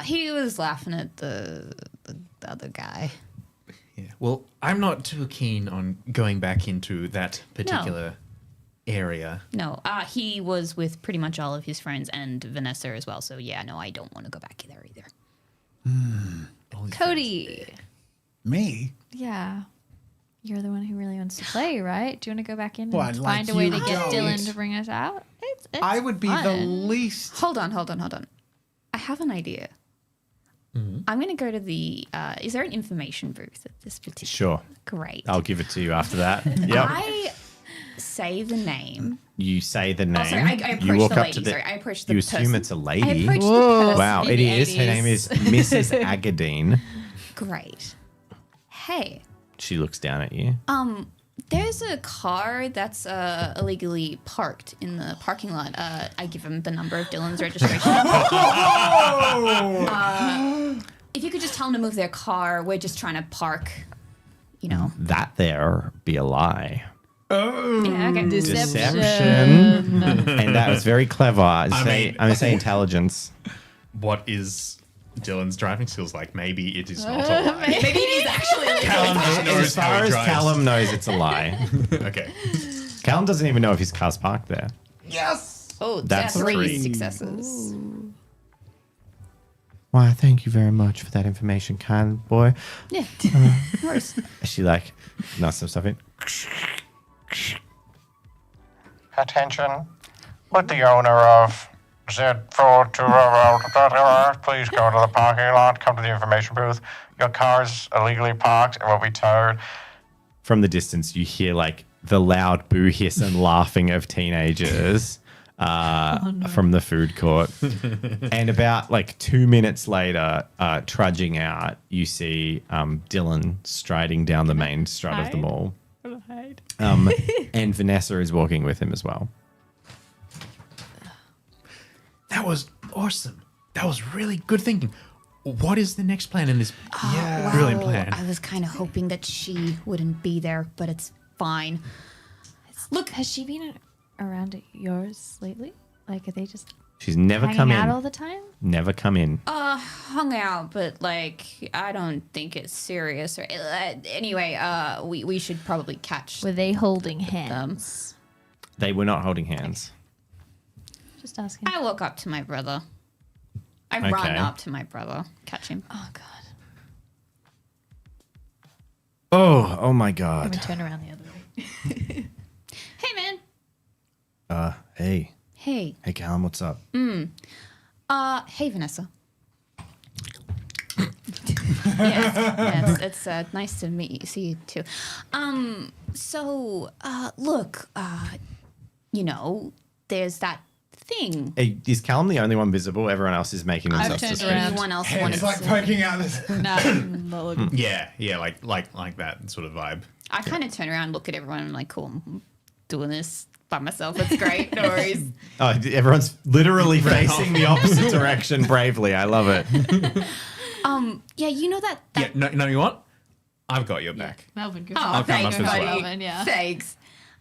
D: he was laughing at the other guy.
C: Yeah. Well, I'm not too keen on going back into that particular area.
D: No, he was with pretty much all of his friends and Vanessa as well. So yeah, no, I don't want to go back there either.
C: All these
B: Cody.
E: Me?
B: Yeah. You're the one who really wants to play, right? Do you want to go back in
E: Well,
B: and
E: I'd like
B: find a way
E: you
B: to get
E: to.
B: Dylan to bring us out? It's
E: I would be the
B: fun.
E: least...
D: Hold on. I have an idea. I'm going to go to the. Is there an information booth at this particular?
A: Sure.
D: Great.
A: I'll give it to you after that. Yep.
D: I say the name.
A: You say the name.
D: Oh, sorry, I approached
A: you walk
D: the
A: up
D: lady.
A: to the.
D: Sorry, I approached the
A: You assume
D: person.
A: it's a
D: I
A: lady.
D: approached the person.
A: Wow,
D: in
A: it
D: the
A: is. Her name
D: 80s.
A: is Mrs. Agadine.
D: Great. Hey,
A: She looks down at you.
D: there's a car that's illegally parked in the parking lot. I give him the number of Dylan's registration. If you could just tell him to move their car, we're just trying to park. You know.
A: That there be a lie.
D: Yeah. Okay.
A: Deception. And that was very clever. I'm gonna say intelligence.
C: What is Dylan's driving skills like? Maybe it is not a lie.
D: Maybe it is actually.
C: Callum doesn't know
A: As
C: how
A: far
C: he
A: as
C: drives.
A: Callum knows, it's a lie.
C: Okay.
A: Callum doesn't even know if his car's parked there.
D: Oh,
A: That's
D: that's 3
A: 3.
D: successes.
A: Why, thank you very much for that information, kind boy.
D: Yeah. Of course.
A: She like knocks some stuff in.
F: Attention. Would the owner of Z42 please go to the parking lot, come to the information booth. Your car is illegally parked and will be towed.
A: From the distance, you hear like the loud boo hiss and laughing of teenagers from the food court. And about like 2 minutes later, trudging out, you see Dylan striding down the main strut of the mall. And Vanessa is walking with him as well.
C: That was awesome. That was really good thinking. What is the next plan in this brilliant plan?
D: I was kind of hoping that she wouldn't be there, but it's fine. Look,
B: Has she been around at yours lately? Like, are they just
A: She's never
B: hanging
A: come
B: out
A: in.
B: all the time?
A: Never come in.
D: hung out, but like I don't think it's serious. Or anyway, we should probably catch.
B: Were they holding hands?
A: They were not holding hands.
B: Just asking.
D: I walk up to my brother. I
A: Okay.
D: run up to my brother, catch him.
B: Oh God.
A: Oh my
B: I'm
A: God.
B: gonna turn around the other way.
D: Hey, man.
A: Hey.
D: Hey.
A: Hey, Callum, what's up?
D: Hey, Vanessa. yes, it's nice to see you too. Look, there's that thing.
A: Hey, is Callum the only one visible? Everyone else is making themselves
B: turned
A: discreet.
B: around.
D: Anyone else wanted
E: It's like
D: to?
E: poking out this.
B: Not looking.
C: Yeah, like that sort of vibe.
D: I kind of turn around, look at everyone, and I'm like, cool, I'm doing this by myself. It's great. No worries.
A: Oh, everyone's literally facing the opposite direction bravely. I love it.
D: Yeah, you know that.
C: Yeah, no, you what? I've got your back.
B: Melvin, go.
C: I'll come up as well.
B: Melvin, yeah.
D: Thanks.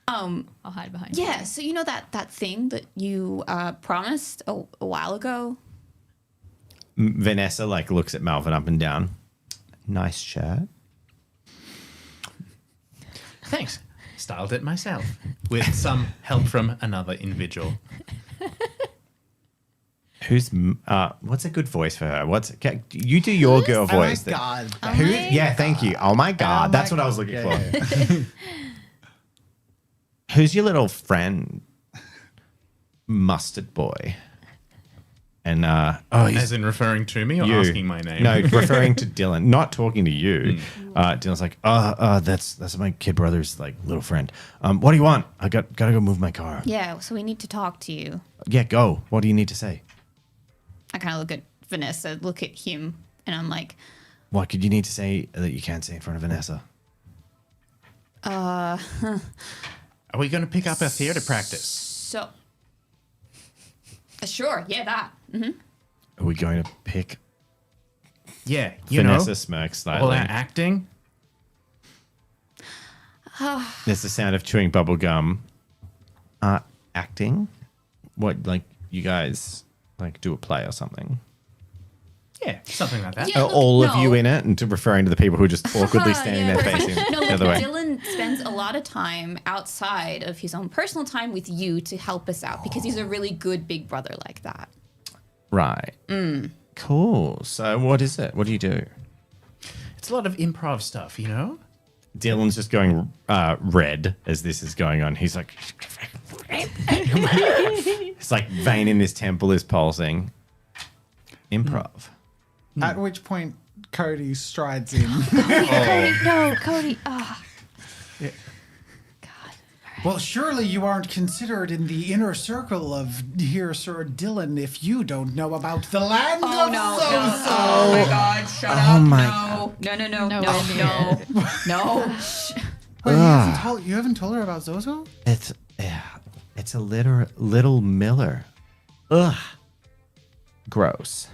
B: I'll hide behind you.
D: Yeah, so you know that thing that you promised a while ago?
A: Vanessa looks at Melvin up and down. Nice shirt.
C: Thanks. Styled it myself with some help from another individual.
A: What's a good voice for her? You do your girl voice.
E: God.
A: Yeah, thank you. Oh my God.
E: my
A: That's what I was looking for. Who's your little friend? Mustard boy. And he's
C: As in referring to me or
A: you.
C: asking my name?
A: No, referring to Dylan, not talking to you. Dylan's like, that's my kid brother's little friend. What do you want? I gotta go move my car.
D: Yeah, so we need to talk to you.
A: Yeah, go. What do you need to say?
D: I kind of look at Vanessa, look at him, and I'm like,
A: What could you need to say that you can't say in front of Vanessa?
C: Are we going to pick up our theatre practice?
D: so. Sure, yeah, that.
A: Are we going to pick?
C: Yeah,
A: Vanessa smirks
C: all
A: slightly.
C: our acting.
A: There's the sound of chewing bubble gum. Acting? What, you guys do a play or something?
C: Yeah, something like that.
D: Yeah.
A: Are all of
D: no.
A: you in it? And referring to the people who are just awkwardly standing there facing
D: No,
A: the
D: look,
A: other way.
D: Dylan spends a lot of time outside of his own personal time with you to help us out because he's a really good big brother like that.
A: Right. Cool. So what is it? What do you do?
C: It's a lot of improv stuff,
A: Dylan's just going red as this is going on. He's like, it's like vein in his temple is pulsing. Improv.
E: At which point, Cody strides in.
B: No, Cody.
E: Well, surely you aren't considered in the inner circle of here, Sir Dylan, if you don't know about the land of Zozo.
D: Oh my God! Shut up! No.
E: Wait, you haven't told her about Zozo?
A: It's a little Miller. Ugh. Gross.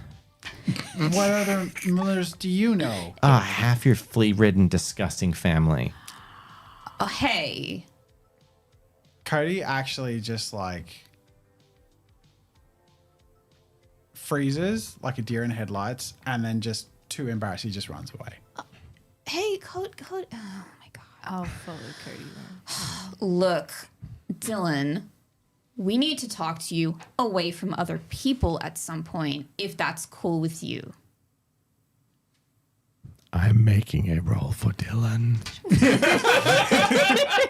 E: What other Millers do you know?
A: Half your flea-ridden, disgusting family.
D: Hey.
E: Cody actually just freezes like a deer in headlights, and then just too embarrassed, he just runs away.
D: Hey, Cody. Oh my God.
B: I'll follow Cody.
D: Look, Dylan, we need to talk to you away from other people at some point, if that's cool with you.
A: I'm making a roll for Dylan.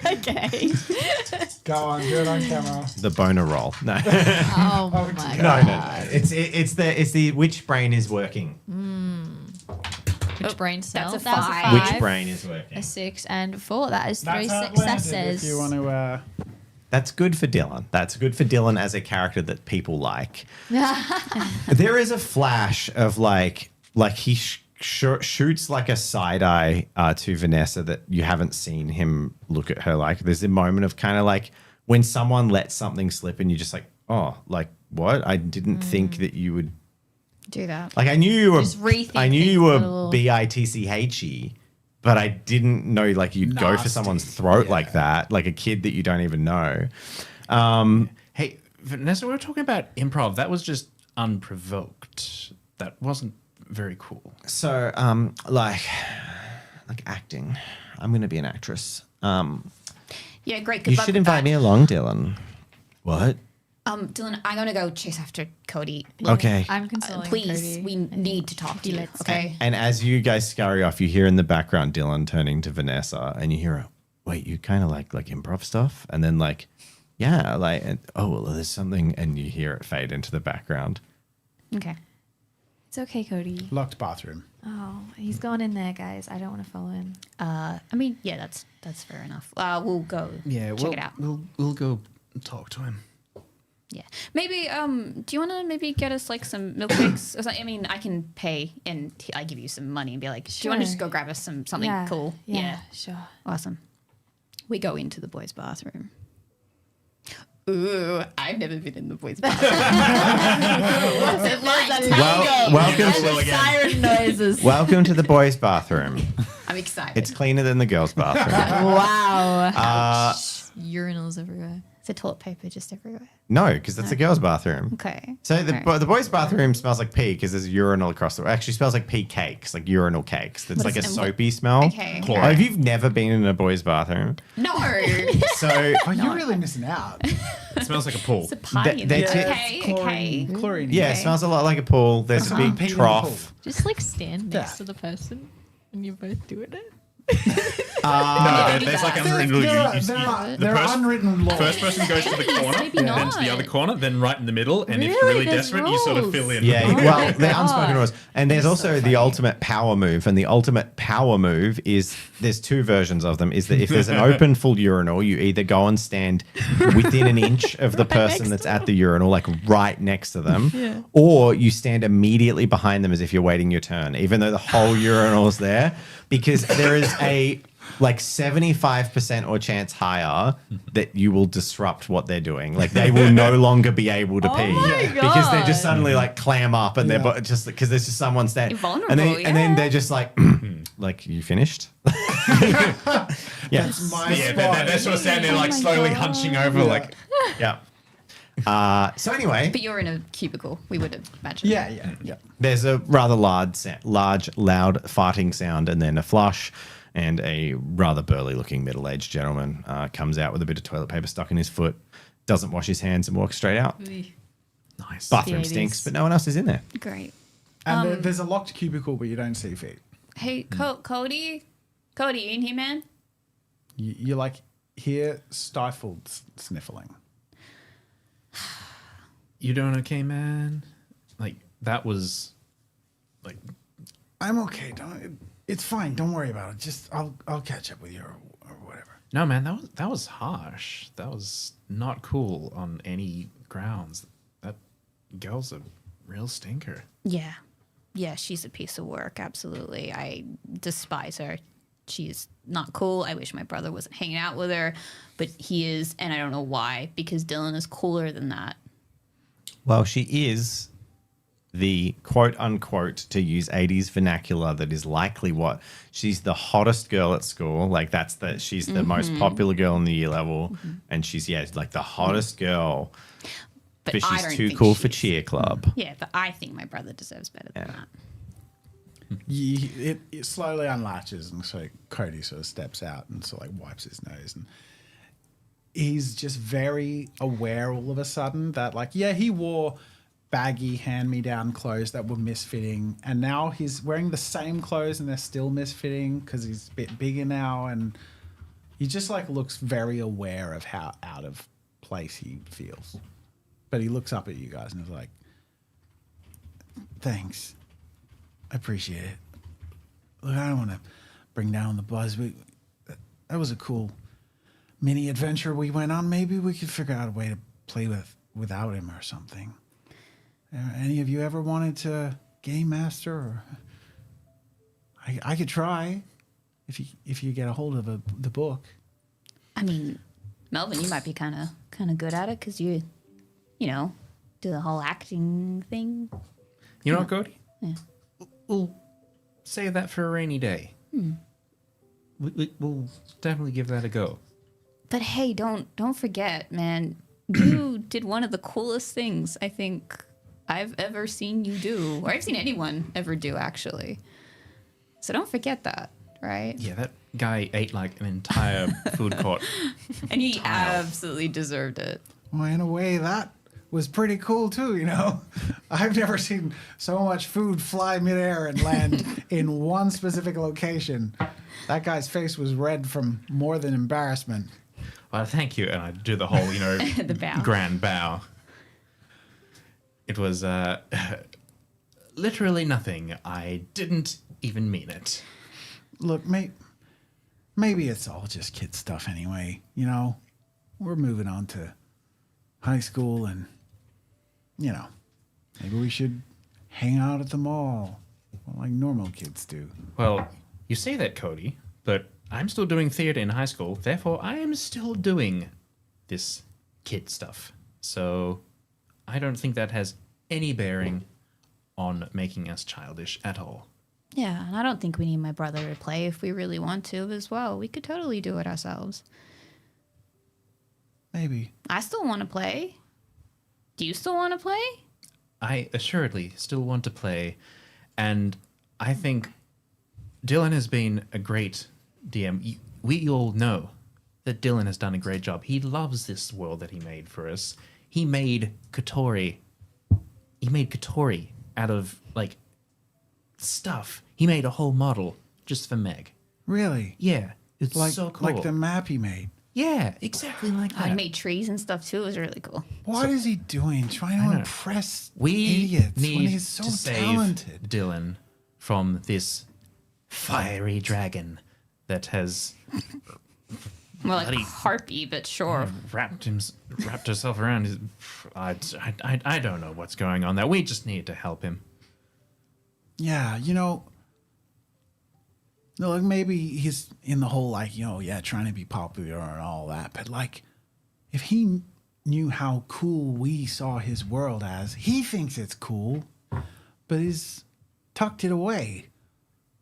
B: Okay.
E: Go on, do it on camera.
A: The boner roll. No.
B: Oh my
A: No,
B: God.
A: no. It's the which brain is working.
B: Which brain cell?
D: That's a
B: That was
D: five.
A: Which brain is working?
B: A 6 and a 4. That is 3
E: That's how it landed,
B: successes.
E: if you want to...
A: That's good for Dylan. That's good for Dylan as a character that people like. There is a flash of he shoots a side eye to Vanessa that you haven't seen him look at her like. There's a moment of kind of when someone lets something slip and you're just what? I didn't think that you would
D: Do that.
A: I knew you were
B: Just rethinking
A: I knew you
B: a
A: were
B: little.
A: bitchy, but I didn't know like you'd go for
E: Nasty.
A: someone's throat like that, like a kid that you don't even know.
C: Hey, Vanessa, we were talking about improv. That was just unprovoked. That wasn't very cool.
A: So, like acting. I'm going to be an actress.
D: Yeah, great. Good
A: You
D: luck
A: should
D: with
A: invite
D: that.
A: me along, Dylan. What?
D: Dylan, I'm gonna go chase after Cody.
A: Okay.
B: I'm consoling
D: Please,
B: Cody.
D: we need to talk to you.
B: Let's
D: Okay.
A: And as you guys scurry off, you hear in the background Dylan turning to Vanessa, and you hear her, wait, you kind of like improv stuff? And then like, yeah, like, and, oh, well, there's something, and you hear it fade into the background.
D: Okay.
B: It's okay, Cody.
E: Locked bathroom.
B: Oh, he's gone in there, guys. I don't want to follow him.
D: I mean, yeah, that's fair enough. We'll go. check it out.
C: We'll go talk to him.
D: Yeah. Maybe. Do you want to maybe get us like some milkshakes? Or something? I mean, I can pay and I give you some money and be like, do you want to
B: Sure.
D: just go grab us something cool?
B: Yeah, sure.
D: Awesome. We go into the boys' bathroom. Ooh, I've never been in the boys' bathroom.
A: Welcome to
B: Siren noises.
A: welcome to the boys' bathroom.
D: I'm excited.
A: It's cleaner than the girls' bathroom.
B: Wow. Urinals everywhere.
D: Is there toilet paper just everywhere?
A: No, because that's the girls' bathroom.
D: Okay.
A: So the
D: Alright.
A: the boys' bathroom smells like pee because there's a urinal across the. Actually, smells like pee cakes, like urinal cakes. It's
D: What
A: like a
D: is- and what-
A: soapy smell.
D: Okay.
A: Oh, if you've never been in a boys' bathroom,
D: No.
A: so
E: Oh, you're really missing out.
C: It smells like a pool.
D: It's a party.
A: They-
D: in
A: they
D: there.
A: tip-
D: Okay. Okay.
E: Chlorine.
A: yeah, it smells a lot like a pool. There's a big
E: Pee in the
A: trough.
E: pool.
B: Just like stand next
E: Yeah.
B: to the person and you're both doing it.
C: No, there's like unwritten rules.
E: There are unwritten laws.
C: First person goes to the corner,
B: maybe
C: then
B: not.
C: to the other corner, then right in the middle, and if
B: Really?
C: really
B: There's
C: desperate, you sort of
B: rules.
C: fill in.
A: Yeah, well, they're unspoken
B: God.
A: rules. And there's also the ultimate power move. And the ultimate power move is there's two versions of them. Is that if there's an open full urinal, you either go and stand within an inch of the person that's at the urinal, like right next to them, or you stand immediately behind them as if you're waiting your turn, even though the whole urinal's there, because there is a like 75% or chance higher that you will disrupt what they're doing. Like they will no longer be able to pee
B: my
A: because they just
B: God.
A: suddenly like clam up and they're just because there's just someone standing.
D: Vulnerable,
A: and then
D: yeah.
A: they're just like, like you finished? Yeah.
E: That's my
C: Yeah,
E: spot.
C: they're sort of standing there, like slowly hunching over, like
A: Yeah. So anyway,
D: But you're in a cubicle. We would imagine.
E: Yeah.
A: there's a rather large, loud farting sound, and then a flush, and a rather burly-looking middle-aged gentleman comes out with a bit of toilet paper stuck in his foot, doesn't wash his hands, and walks straight out.
C: nice.
A: Bathroom
B: The 80s.
A: stinks, but no one else is in there.
D: Great.
E: And there's a locked cubicle, but you don't see feet.
D: Hey, Cody. Cody, you in here, man?
E: You like hear stifled sniffling.
C: You doing okay, man? Like that was, like
E: I'm okay. It's fine. Don't worry about it. Just I'll catch up with you or whatever.
C: no, man. That was harsh. That was not cool on any grounds. That girl's a real stinker.
D: Yeah. Yeah, she's a piece of work. Absolutely. I despise her. She's not cool. I wish my brother wasn't hanging out with her, but he is, and I don't know why, because Dylan is cooler than that.
A: Well, she is the quote unquote, to use 80s vernacular, that is likely what she's the hottest girl at school. Like she's the most popular girl in the year level. And she's, like the hottest girl,
D: But
A: but
D: I
A: she's
D: don't
A: too
D: think
A: cool for
D: she's-
A: cheer club.
D: Yeah, but I think my brother deserves better than that.
E: It slowly unlatches, and so Cody sort of steps out and sort of like wipes his nose, and he's just very aware all of a sudden that he wore baggy hand-me-down clothes that were misfitting, and now he's wearing the same clothes and they're still misfitting because he's a bit bigger now, and he just looks very aware of how out of place he feels. But he looks up at you guys and is like, thanks. I appreciate it. Look, I don't want to bring down the buzz. That was a cool mini adventure we went on. Maybe we could figure out a way to play without him or something. Any of you ever wanted to game master? Or I could try if you get a hold of the book.
D: I mean, Melvin, you might be kind of good at it because you know, do the whole acting thing.
C: You know what, Cody?
D: Yeah.
C: We'll save that for a rainy day. We'll definitely give that a go.
D: But hey, don't forget, man. You did one of the coolest things I think I've ever seen you do, or I've seen anyone ever do, actually. So don't forget that, right?
C: Yeah, that guy ate like an entire food court.
D: And he absolutely deserved it.
E: Well, in a way, that was pretty cool too, you know? I've never seen so much food fly midair and land in one specific location. That guy's face was red from more than embarrassment.
C: Well, thank you. And I do the whole,
D: The bow.
C: grand bow. It was literally nothing. I didn't even mean it.
E: Look, maybe it's all just kid stuff anyway, you know? We're moving on to high school and, maybe we should hang out at the mall like normal kids do.
C: Well, you say that, Cody, but I'm still doing theater in high school. Therefore, I am still doing this kid stuff. So I don't think that has any bearing on making us childish at all.
D: Yeah, and I don't think we need my brother to play if we really want to as well. We could totally do it ourselves.
E: Maybe.
D: I still want to play. Do you still want to play?
C: I assuredly still want to play, and I think Dylan has been a great DM. We all know that Dylan has done a great job. He loves this world that he made for us. He made Katori. He made Katori out of, like, stuff. He made a whole model just for Meg.
E: Really?
C: Yeah, it's
E: Like,
C: so cool.
E: like the map he made.
C: Yeah, exactly like that.
D: I made trees and stuff too. It was really cool.
E: What is he doing? Trying to impress
C: We
E: idiots
C: need
E: when he's so
C: to save
E: talented.
C: Dylan from this fiery dragon that has
D: More like
C: Bloody-
D: harpy, but sure.
C: wrapped herself around his. I don't know what's going on there. We just need to help him.
E: Yeah, no, like maybe he's in the whole trying to be popular and all that. But like, if he knew how cool we saw his world as, he thinks it's cool, but he's tucked it away.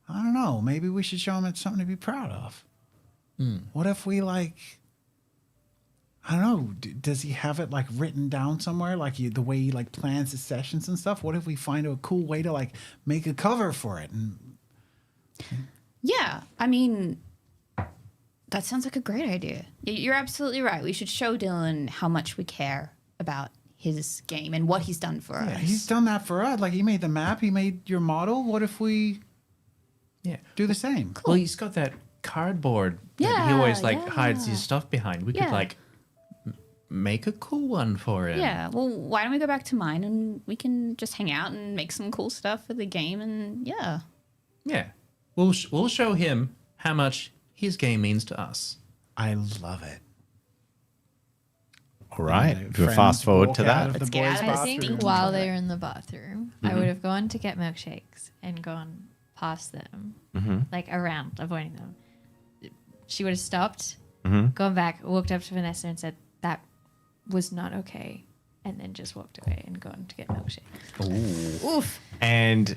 E: I don't know. Maybe we should show him it's something to be proud of. What if we I don't know. Does he have it like written down somewhere? Like the way he like plans his sessions and stuff. What if we find a cool way to like make a cover for it? And
D: Yeah, I mean, that sounds like a great idea. You're absolutely right. We should show Dylan how much we care about his game and what he's done for us.
E: yeah, he's done that for us. Like he made the map, he made your model. What if we do the same?
C: Well, he's got that cardboard that he always hides his stuff behind. We could make a cool one for him.
D: Yeah, well, why don't we go back to mine and we can just hang out and make some cool stuff for the game and yeah.
C: Yeah. We'll show him how much his game means to us.
E: I love it.
A: All right.
E: And the
A: Do a
E: friends
A: fast forward
E: walk
A: to
E: out
A: that.
E: of the
D: Let's get
E: boys'
D: out of
B: I
D: this
B: think
D: Bathroom.
B: while they're in the bathroom, I would have gone to get milkshakes and gone past them, like around, avoiding them. She would have stopped, gone back, walked up to Vanessa and said, "That was not okay," and then just walked away and gone to get milkshakes. Oof.
A: And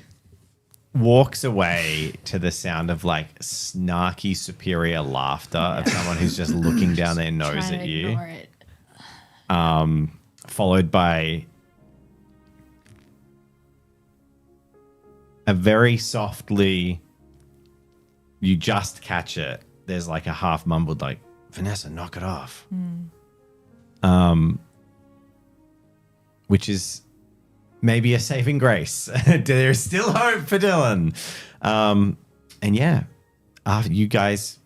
A: walks away to the sound of like snarky superior laughter of someone who's just looking down their nose
B: Trying
A: at
B: to
A: you.
B: ignore it.
A: Followed by a very softly, you just catch it. There's like a half mumbled like, "Vanessa, knock it off." Which is maybe a saving grace. There's still hope for Dylan. And yeah, after you guys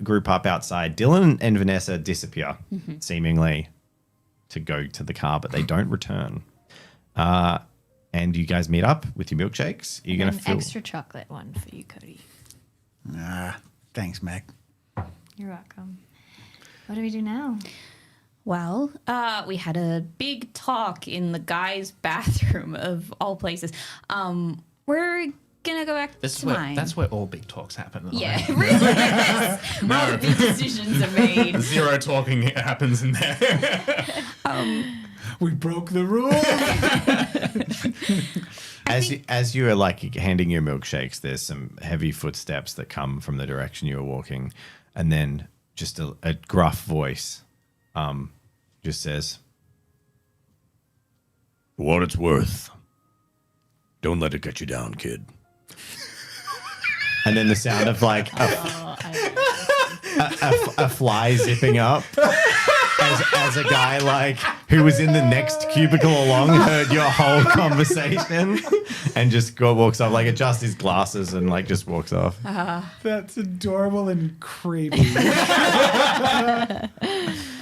A: group up outside, Dylan and Vanessa disappear, seemingly to go to the car, but they don't return. And you guys meet up with your milkshakes. You're going to
B: An
A: feel
B: extra chocolate one for you, Cody.
E: Thanks, Mac.
B: You're welcome. What do we do now?
D: Well, we had a big talk in the guys' bathroom of all places. We're gonna go back to mine.
C: That's where all big talks happen.
D: Yeah, it really is. Where all the big decisions are made.
C: Zero talking happens in there.
E: We broke the rule.
A: As you are like handing your milkshakes, there's some heavy footsteps that come from the direction you were walking, and then just a gruff voice just says, "For what it's worth, don't let it get you down, kid." And then the sound of like a fly zipping up as a guy like who was in the next cubicle along heard your whole conversation and just walks off, like adjusts his glasses and like just walks off.
E: That's adorable and creepy.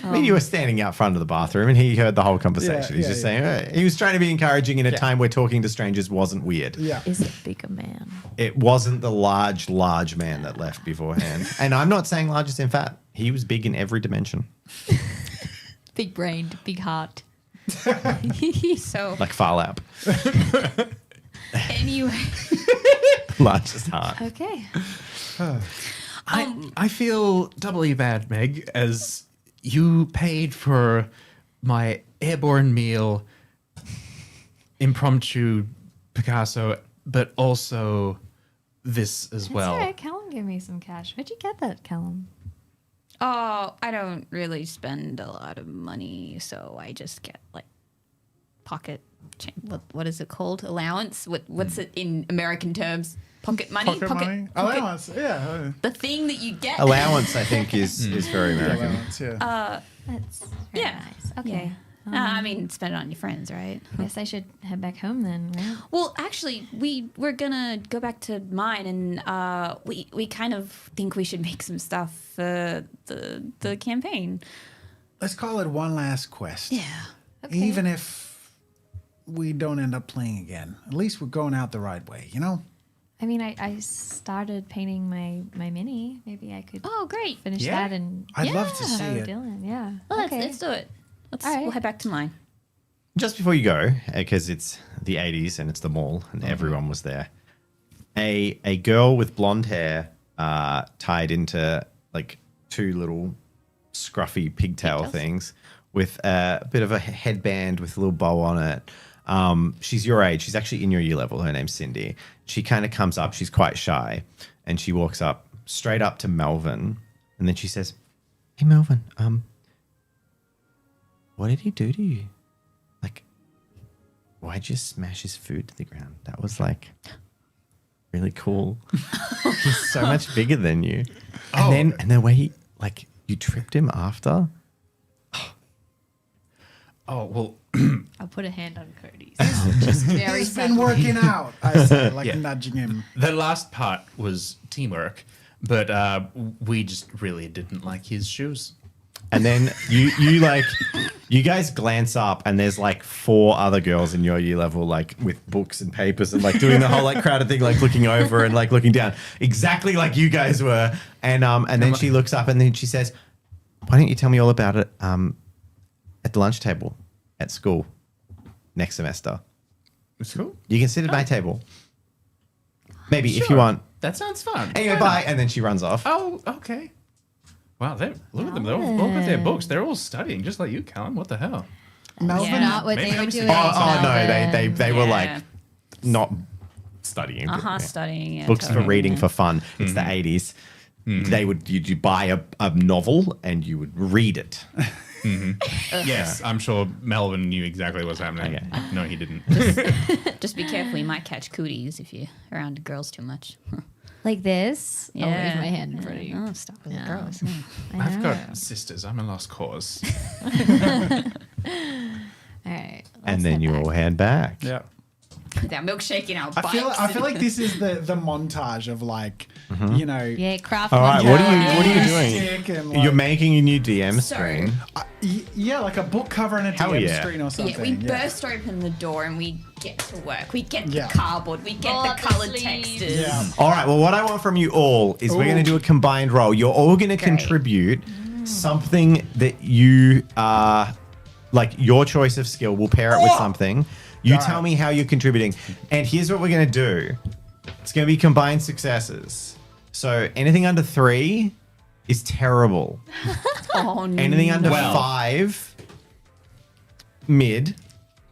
A: I mean, you were standing out front of the bathroom and he heard the whole conversation. He's just saying, he was trying to be encouraging in a time where talking to strangers wasn't weird.
E: Yeah.
B: Is a bigger man.
A: It wasn't the large man that left beforehand. And I'm not saying large as in fat. He was big in every dimension.
B: Big brained, big heart.
D: So
A: Like Farlap.
D: anyway,
A: Largest heart.
D: okay.
C: I feel doubly bad, Meg, as you paid for my airborne meal, impromptu Picasso, but also this as well.
B: That's all right. Callum gave me some cash. Where'd you get that, Callum?
D: Oh, I don't really spend a lot of money, so I just get like pocket. What is it called? Allowance? What's it in American terms? Pocket money.
E: Pocket money? Allowance, yeah.
D: The thing that you get.
A: Allowance, I think, is very American.
E: Allowance, yeah.
B: That's very
D: Yeah.
B: nice. Okay.
D: I mean, spend it on your friends, right?
B: Guess I should head back home then, right?
D: Well, actually, we're gonna go back to mine, and we kind of think we should make some stuff for the campaign.
E: Let's call it one last quest.
D: Yeah. Okay.
E: Even if we don't end up playing again, at least we're going out the right way, you know?
B: I mean, I started painting my mini. Maybe I could
D: Oh, great.
B: finish
C: Yeah.
B: that and
E: I'd love to see
B: show
E: it.
B: Dylan. Yeah.
D: Well,
B: okay.
D: let's do it.
B: All right.
D: We'll head back to mine.
A: Just before you go, because it's the 80s and it's the mall and everyone was there, a girl with blonde hair tied into like two little scruffy pigtail things with a bit of a headband with a little bow on it. She's your age. She's actually in your year level. Her name's Cindy. She kind of comes up. She's quite shy. And she walks up straight up to Melvin. And then she says, "Hey, Melvin, what did he do to you? Like, why'd you smash his food to the ground? That was like really cool. He's so much bigger than you." And then the way he, like, you tripped him after.
C: Oh, well,
B: I'll put a hand on Cody's.
E: Just
B: very
E: it's been
B: subtle.
E: working out, I say, like
C: Yeah.
E: nudging him.
C: the last part was teamwork, but we just really didn't like his shoes.
A: And then you guys glance up and there's like 4 other girls in your year level, like with books and papers and like doing the whole like crowded thing, like looking over and like looking down, exactly like you guys were. And then she looks up and then she says, "Why don't you tell me all about it at the lunch table at school next semester?
C: It's cool.
A: You can sit at my table. Maybe if you want."
C: That sounds fun.
A: Anyway, bye. And then she runs off.
C: Oh, okay. Wow, look at them. They're all got their books. They're all studying, just like you, Callum. What the hell?
E: Melvin,
B: Not what
C: Maybe
B: they were
C: I'm
B: doing.
C: seeing-
A: Oh no,
B: Melvin.
A: they were
D: Yeah.
A: like not studying. but,
D: Studying. Yeah,
A: books for
D: totally,
A: reading
D: yeah.
A: for fun. It's the 80s. You'd buy a novel and you would read it.
C: Yes, I'm sure Melvin knew exactly what's happening.
A: Okay.
C: No, he didn't.
D: Just be careful. You might catch cooties if you're around girls too much.
B: Like this. I'll
D: Yeah.
B: wave my hand in front of you.
D: Oh, stop with the
B: No.
D: girls.
C: I've got sisters. I'm a lost cause.
B: All right.
A: And then you all head back.
E: yeah.
D: With our milkshake in our bikes.
E: I feel like this is the montage of like, you know,
B: Yeah, craft.
A: All right, what are you doing?
E: stick and like,
A: You're making a new DM
D: So-
A: screen.
E: yeah, like a book cover and a
A: Hell
E: DM
A: yeah.
E: screen or something.
D: Yeah, we burst open the door and we get to work. We get
E: Yeah.
D: the cardboard. We get
B: Pull
D: the
B: out the
D: coloured
B: sleeves.
D: textures.
E: Yeah.
A: All right, well, what I want from you all is we're
E: Ooh.
A: going to do a combined roll. You're all going to contribute something that you like your choice of skill. We'll pair it with something. You
E: All
A: tell
E: right.
A: me how you're contributing. And here's what we're going to do. It's going to be combined successes. So anything under 3 is terrible.
D: Oh, no.
A: Anything under
C: Well.
A: 5, mid.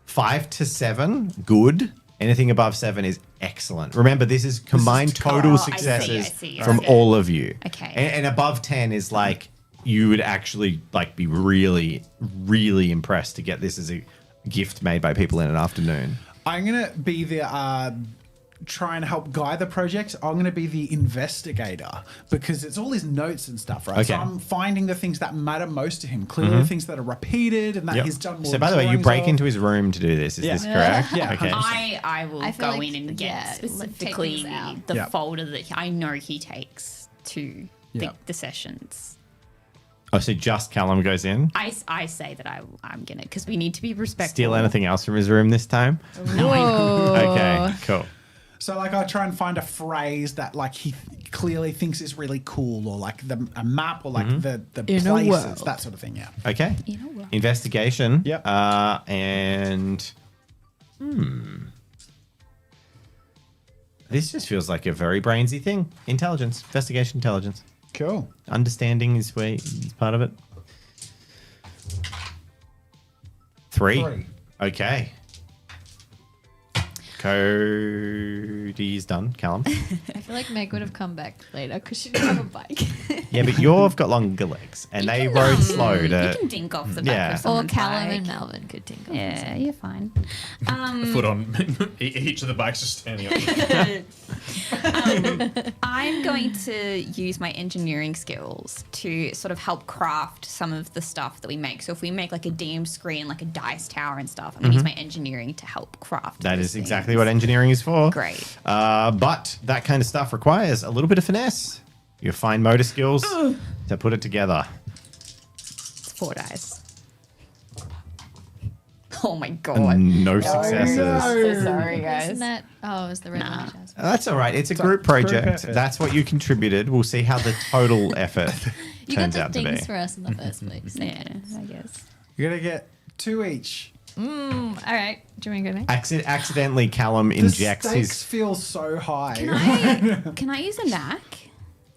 A: 5 to 7, good. Anything above 7 is excellent. Remember, this is combined total
D: I
A: successes
D: see.
A: from
D: Okay.
A: all of you.
D: Okay.
A: And above 10 is like you would actually like be really, really impressed to get this as a gift made by people in an afternoon.
E: I'm going to be the try and help guide the project. I'm going to be the investigator because it's all his notes and stuff, right? So
A: Okay.
E: I'm finding the things that matter most to him. Clearly, the things that are repeated and that
A: Yep.
E: he's done more.
A: So, by the way, you
E: drawings
A: break
E: of.
A: into his room to do this. Is
E: Yeah.
A: this correct?
E: Yeah.
A: Okay.
D: I will
B: I feel
D: go
B: like,
D: in and get
B: yeah, take
D: specifically
B: things out.
D: the
E: Yep.
D: folder that I know he takes to
E: Yep.
D: the sessions.
A: Oh, so just Callum goes in?
D: I say that I'm gonna because we need to be respectful.
A: Steal anything else from his room this time?
B: Whoa.
A: Okay, cool.
E: So, like, I try and find a phrase that, like, he clearly thinks is really cool, or like a map, or like the
B: In a
E: places,
B: world.
E: that sort of thing. Yeah.
A: Okay.
D: You know what?
A: Investigation.
E: Yep.
A: And this just feels like a very brainsy thing. Intelligence, investigation, intelligence,
E: Cool.
A: understanding is where is part of it. 3.
E: 3.
A: Okay. Cody's done. Callum.
B: I feel like Meg would have come back later because she didn't have a bike.
A: Yeah, but you've got longer legs, and they rode slow
D: You
A: to.
D: can dink off the back
A: Yeah.
D: of
B: Or
D: someone's
B: Callum
D: bike.
B: and Melvin could tingle.
D: Yeah, you're fine.
C: Foot on each of the bikes just standing up.
D: I'm going to use my engineering skills to sort of help craft some of the stuff that we make. So if we make like a DM screen, like a dice tower and stuff, I'm going to use my engineering to help craft.
A: That
D: those
A: is exactly
D: things.
A: what engineering is for.
D: Great.
A: But that kind of stuff requires a little bit of finesse. Your fine motor skills to put it together.
D: It's 4 dice. Oh my god.
A: No successes.
D: So sorry, guys.
B: Isn't that? Oh, it was the red one. Jasmine.
A: That's all right. It's a group project.
E: effort.
A: That's what you contributed. We'll see how the total effort
B: You got
A: turns
B: the
A: out to be.
B: things for us in the first place.
D: Yeah, I guess.
E: You're going to get 2 each.
B: All right. Do you want to go next?
A: Accidentally, Callum
E: The
A: injects
E: stakes
A: his.
E: feel so high.
D: Can I use a knack?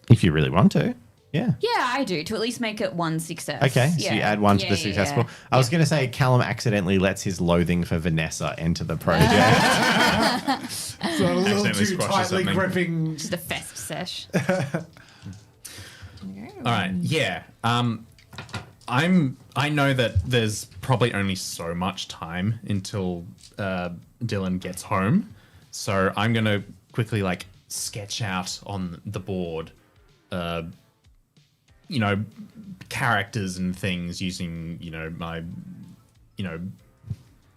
A: If you really want to. Yeah.
D: Yeah, I do, to at least make it 1 success.
A: Okay, so you add 1 to
D: Yeah,
A: the
D: yeah,
A: successful.
D: yeah.
A: I was going to say Callum accidentally lets his loathing for Vanessa enter the project.
E: So a little
C: Accidentally
E: too
C: squashes
E: tightly
C: something.
E: gripping.
D: Just a fest sesh.
C: All right. Yeah. I know that there's probably only so much time until Dylan gets home, so I'm gonna quickly like sketch out on the board, characters and things using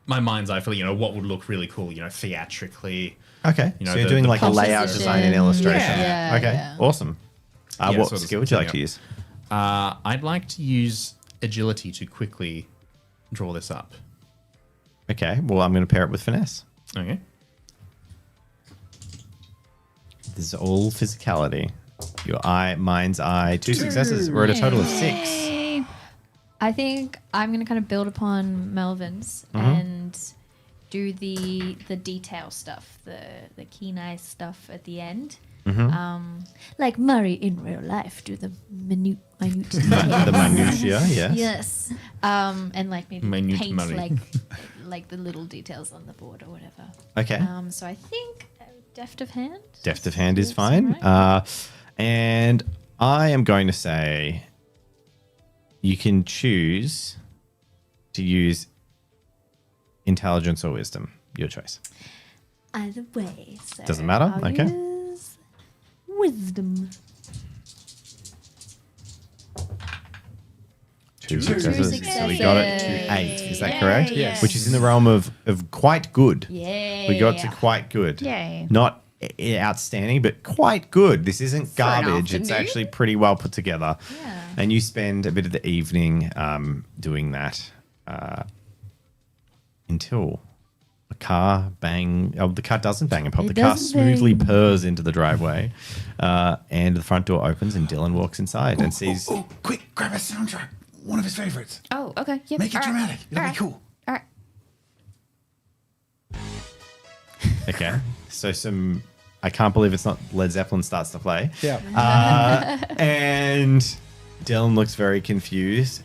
C: my mind's eye for what would look really cool, theatrically.
A: Okay,
C: You know,
A: so you're
C: the-
A: doing
C: the
A: like a layout
B: composition.
A: design and illustration.
B: Yeah,
A: okay,
B: yeah.
A: awesome.
C: Yeah,
A: What
C: sort of
A: skill would you like
C: setting
A: to
C: up.
A: use?
C: I'd like to use agility to quickly draw this up.
A: Okay, well, I'm going to pair it with finesse.
C: Okay.
A: This is all physicality. Your eye, mind's eye, 2 successes. We're at a total of 6.
B: I think I'm going to kind of build upon Melvin's
A: Mm-hmm.
B: and do the detail stuff, the keen eye stuff at the end.
A: Mm-hmm.
B: Like Murray in real life, do the minute
A: The
B: details.
A: minutiae, yes.
B: Yes. And like maybe
C: Minute
B: paint
C: Murray.
B: like the little details on the board or whatever.
A: Okay.
B: So I think deft of hand.
A: Deft of hand is
B: Yes,
A: fine.
B: alright.
A: And I am going to say you can choose to use intelligence or wisdom. Your choice.
B: Either way. So
A: Doesn't matter?
B: I'll
A: Okay.
B: use wisdom.
A: 2
B: successes.
A: successes. So we got it to 8. Is that correct?
D: Yes.
A: Which is in the realm of quite good.
B: Yeah.
A: We got to quite good.
D: Yay.
A: Not outstanding, but quite good. This isn't
D: For an
A: garbage. It's
D: afternoon?
A: actually pretty well put together.
B: Yeah.
A: And you spend a bit of the evening doing that until a car the car doesn't bang a pop. The car
B: doesn't
A: smoothly
B: bang.
A: purrs into the driveway and the front door opens and Dylan walks inside and sees...
E: Oh, quick, grab a soundtrack. One of his favorites.
D: Oh, okay. Yep.
E: Make it
D: all right.
E: dramatic. It'll
D: All
E: be
D: right.
E: cool.
D: All right.
A: Okay. So I can't believe it's not Led Zeppelin starts to play.
E: Yeah.
A: And Dylan looks very confused.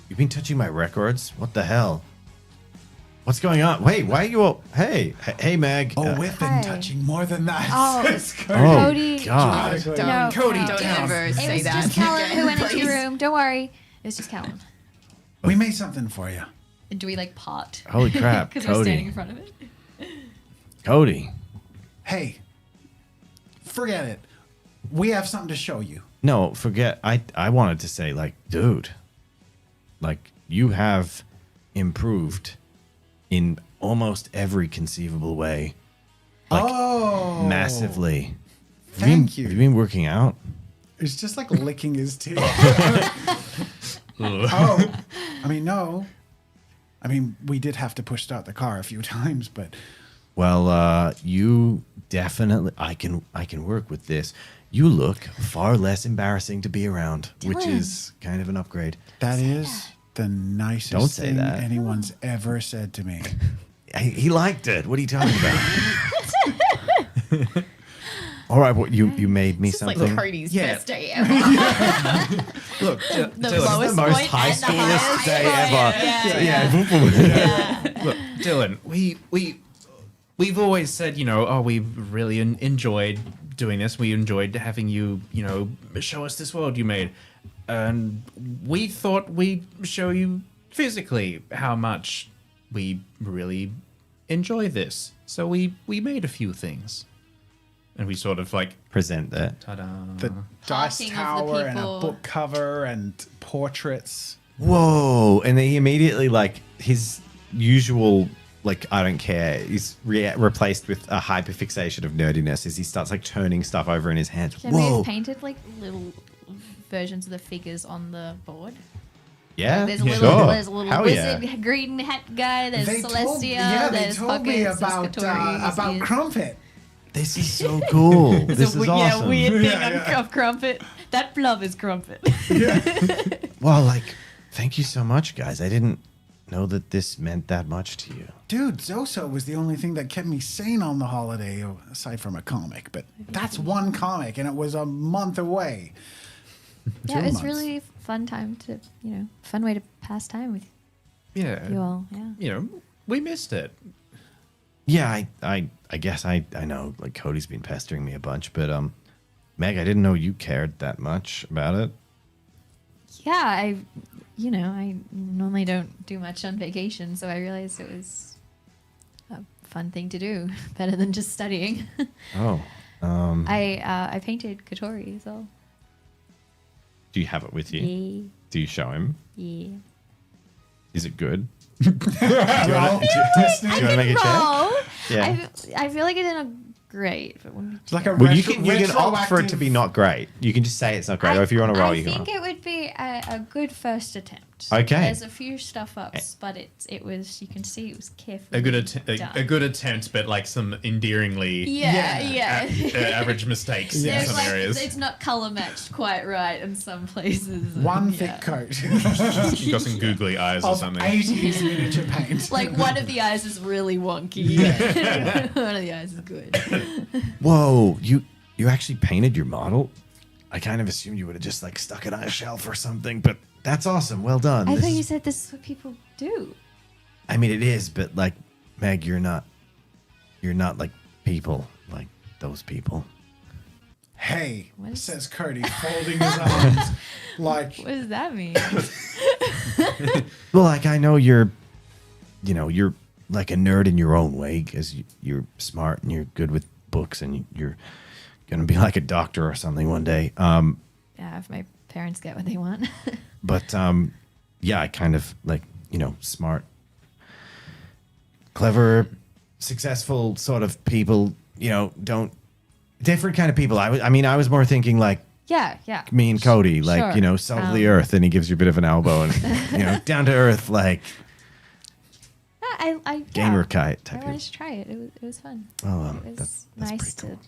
A: You've been touching my records? What the hell? What's going on? Wait, why are you all... Hey, Meg.
E: Oh, we've
B: Hi.
E: been touching more than that.
B: Oh,
E: says Cody.
A: Oh,
B: Cody.
A: God.
B: No,
G: Cody,
B: no.
G: don't ever
B: It
G: say
B: was
G: that.
B: just Callum who went into
G: Please.
B: your room. Don't worry. It was just Callum.
E: We made something for you.
B: And do we like part?
A: Holy crap,
B: Because we're standing
A: Cody.
B: in front of it.
A: Cody.
E: Hey, forget it. We have something to show you.
A: No, forget. I wanted to say, like, dude, like, you have improved in almost every conceivable way. Like, massively.
E: Thank you.
A: Have you been working out?
E: It's just like licking his teeth. Oh, I mean, no. I mean, we did have to push start the car a few times, but
A: Well, you definitely. I can work with this. You look far less embarrassing to be around, which
B: Dylan.
A: is kind of an upgrade.
E: that is the nicest
A: Don't say
E: thing
A: that.
E: anyone's ever said to me.
A: He liked it. What are you talking about? All right, what you made me
G: It's like
A: something.
G: Cody's
C: Yeah.
G: best day ever.
C: Look,
B: The
C: Dylan,
B: lowest
A: the most
B: point
A: high
B: and the
A: schoolist
B: highest
A: day
B: point.
A: ever.
B: Yeah.
C: look, Dylan, we've always said, we really enjoyed doing this. We enjoyed having you, show us this world you made. And we thought we'd show you physically how much we really enjoy this. So we made a few things. And we sort of like,
A: Present that.
C: ta-da.
E: The dice
B: Parting of the
E: tower and a
B: people.
E: book cover and portraits.
A: Whoa! And then he immediately, like, his usual, like, I don't care, is replaced with a hyperfixation of nerdiness as he starts, like, turning stuff over in his hands.
B: Can we
A: Whoa!
B: have painted like little versions of the figures on the board?
A: Yeah,
B: There's a
A: sure.
B: little, there's a little
A: Hell
B: wizard
A: yeah.
B: green hat guy. There's
E: They
B: Celestia.
E: they
B: there's
E: told me
B: Pockets.
E: about
B: there's Katori,
E: about
B: there's-
E: Crumpet.
A: This is so cool. This is awesome.
B: weird thing
E: Yeah,
B: of Crumpet. That blob is Crumpet.
A: Well, like, thank you so much, guys. I didn't know that this meant that much to you.
E: Dude, Zoso was the only thing that kept me sane on the holiday, aside from a comic. But that's one comic, and it was a month away.
B: Yeah,
E: 2
B: it's
E: months.
B: really fun time to, fun way to pass time with
C: Yeah.
B: you all. Yeah.
C: We missed it.
A: Yeah, I guess I know, like, Cody's been pestering me a bunch, but Meg, I didn't know you cared that much about it.
B: Yeah, I normally don't do much on vacation, so I realized it was a fun thing to do, better than just studying.
A: Oh,
B: I painted Katori as well.
A: do you have it with you?
B: Yeah,
A: Do you show him?
B: yeah.
A: Is it good?
E: Roll.
A: Do you want to make a check?
B: Roll.
A: Yeah.
B: I feel like it didn't great, but when
E: It's like a
A: Well, you
E: retro-
A: can opt for it to
E: retroactive-
A: be not great. You can just say it's not great, or if you're on a roll, you
B: I
A: can.
B: think it would be a good first attempt.
A: Okay.
B: There's a few stuff ups, but it was, you can see it was carefully
C: A good
B: done.
C: a good attempt, but like some endearingly
B: Yeah.
C: average mistakes in
B: There's
C: some
B: like,
C: areas.
B: it's not color matched quite right in some places.
E: One
B: Yeah.
E: thick coat
C: You've got some googly eyes or
E: of
C: something.
E: 80s miniature paint.
B: Like one of the eyes is really wonky. One of the eyes is good.
A: Whoa, you actually painted your model? I kind of assumed you would have just like stuck it on a shelf or something, but that's awesome. Well done.
B: I
A: This
B: thought you
A: is-
B: said this is what people do.
A: I mean, it is, but like, Meg, you're not like people, like those people.
E: Hey,
B: What is-
E: says Cody, folding his arms like
B: What does that mean?
A: Well, like, I know you're like a nerd in your own way because you're smart and you're good with books and you're gonna be like a doctor or something one day.
B: Yeah, if my parents get what they want.
A: But yeah, I kind of like, smart, clever, successful sort of people, don't different kind of people. I was more thinking like
B: yeah.
A: me and Cody, like,
B: Sure.
A: salt of the earth, and he gives you a bit of an elbow and down to earth, like
B: I
A: gamer
B: yeah.
A: kite
B: I
A: type
B: wanted
A: of.
B: to try it. It was fun.
A: Oh,
B: It was
A: that's
B: nice
A: pretty cool.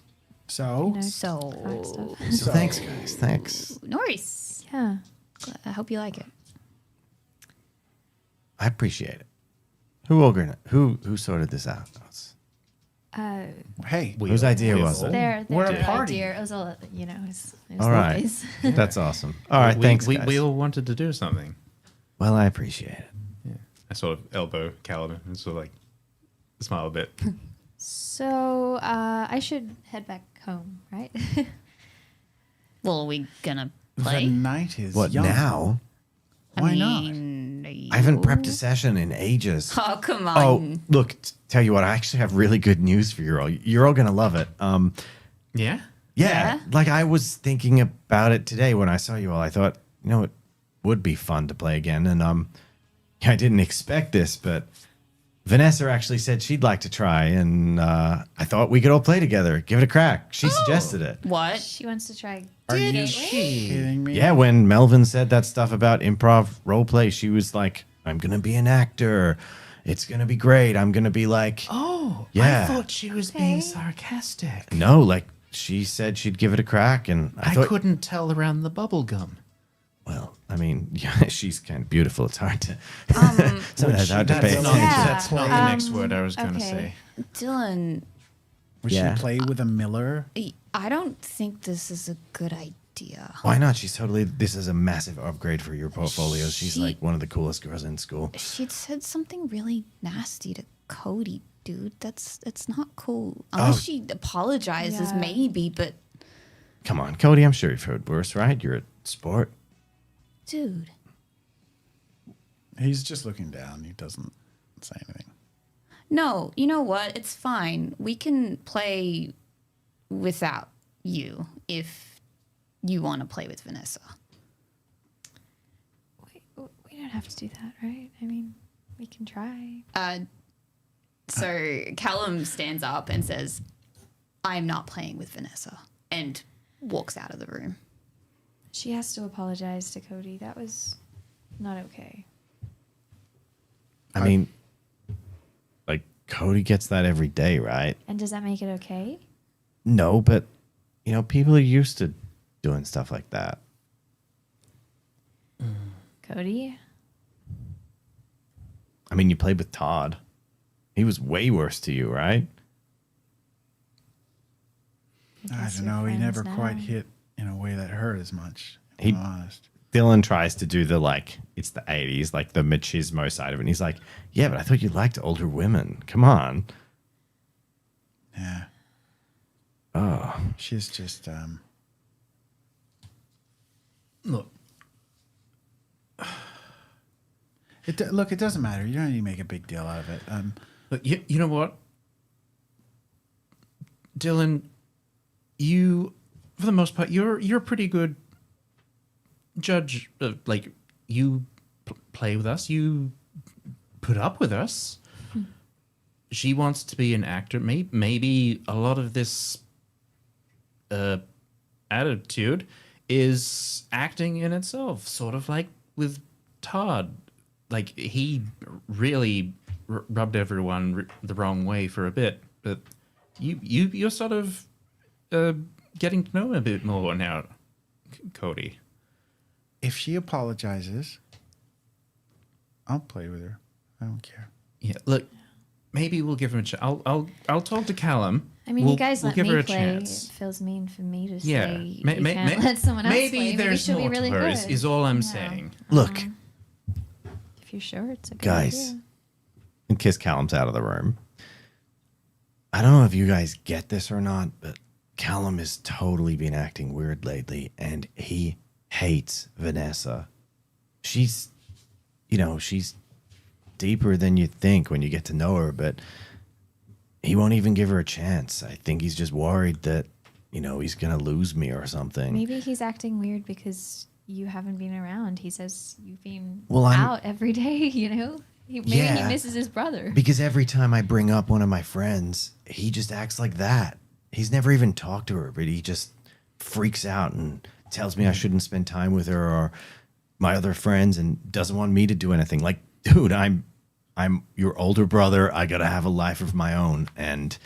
E: so.
B: to
G: So,
B: crack stuff.
A: So thanks, guys. Thanks.
G: Norris.
B: Yeah.
D: I hope you like it.
A: I appreciate it. Who sorted this out?
E: Hey,
A: Whose idea was it?
B: Their
E: We're a party.
B: idea. It was all, it was
A: All right.
B: boys.
A: That's awesome. All right, thanks,
C: we,
A: guys.
C: we all wanted to do something.
A: Well, I appreciate it.
C: I sort of elbow Callum and sort of like smile a bit.
B: So I should head back home, right?
D: Well, are we gonna
E: The
D: play?
E: night is
A: What
E: young.
A: now?
E: Why not?
A: I haven't prepped a session in ages.
D: Oh, come on.
A: Oh, look, tell you what, I actually have really good news for you all. You're all gonna love it.
C: Yeah?
A: Yeah, like I was thinking about it today when I saw you all. I thought, it would be fun to play again. And I didn't expect this, but Vanessa actually said she'd like to try, and I thought we could all play together. Give it a crack. She suggested it.
D: What?
B: She wants to try.
E: Are you
B: Gateway?
E: kidding me?
A: Yeah, when Melvin said that stuff about improv role play, she was like, I'm going to be an actor. It's going to be great. I'm going to be like,
C: Oh,
A: Yeah.
C: I thought she was being sarcastic.
A: no, like she said she'd give it a crack. And I
C: I
A: thought,
C: couldn't tell around the bubble gum.
A: well, I mean, yeah, she's kind of beautiful. It's hard to, sometimes hard to pay
C: That's not,
A: attention.
C: that's not the next word I was going to
B: okay.
C: say.
D: Dylan,
E: Would
A: Yeah.
E: she play with a Miller?
D: I don't think this is a good idea.
A: Why not? This is a massive upgrade for your portfolio. She's
D: She-
A: like one of the coolest girls in school.
D: She'd said something really nasty to Cody, dude. It's not cool. Unless she apologizes,
B: Yeah.
D: maybe, but
A: Come on, Cody, I'm sure you've heard worse, right? You're a sport.
D: dude.
E: He's just looking down. He doesn't say anything.
D: No, you know what? It's fine. We can play without you if you want to play with Vanessa.
B: We don't have to do that, right? I mean, we can try.
D: So Callum stands up and says, I'm not playing with Vanessa, and walks out of the room.
B: She has to apologize to Cody. That was not okay.
A: I mean, like Cody gets that every day, right?
B: And does that make it okay?
A: No, but people are used to doing stuff like that.
B: Cody?
A: I mean, you played with Todd. He was way worse to you, right?
E: I
B: guess
E: don't
B: you're
E: know. He
B: friends
E: never
B: now.
E: quite hit in a way that hurt as much. If
A: He-
E: I'm honest.
A: Dylan tries to do the it's the 80s, like the machismo side of it. And he's like, yeah, but I thought you liked older women. Come on.
E: Yeah.
A: Oh,
E: She's just
C: Look,
E: look, it doesn't matter. You don't need to make a big deal out of it.
C: look, you know what? Dylan, you, for the most part, you're a pretty good judge. Like, you play with us. You put up with us. She wants to be an actor. Maybe a lot of this attitude is acting in itself, sort of like with Todd. Like, he really rubbed everyone the wrong way for a bit, but you're sort of getting to know him a bit more now, Cody.
E: If she apologizes, I'll play with her. I don't care.
C: Yeah, look, maybe we'll give him a chance. I'll talk to Callum.
B: I mean,
C: We'll-
B: you guys
C: we'll
B: let
C: give
B: me
C: her a
B: play.
C: chance.
B: It feels mean for me to
C: Yeah,
B: say you can't let someone else
C: maybe
B: play.
C: there's
B: she'll
C: more
B: be really
C: to her.
B: good.
C: Is all I'm
B: Yeah.
C: saying.
A: look,
B: If you're sure it's a good
A: guys,
B: idea.
A: and kiss Callum's out of the room. I don't know if you guys get this or not, but Callum has totally been acting weird lately, and he hates Vanessa. She's deeper than you think when you get to know her, but he won't even give her a chance. I think he's just worried that, he's going to lose me or something.
B: Maybe he's acting weird because you haven't been around. He says you've been
A: Well, I'm-
B: out every day, Maybe he
A: Yeah.
B: misses his brother.
A: Because every time I bring up one of my friends, he just acts like that. He's never even talked to her, but he just freaks out and tells me I shouldn't spend time with her or my other friends and doesn't want me to do anything. Like, dude, I'm your older brother. I got to have a life of my own. And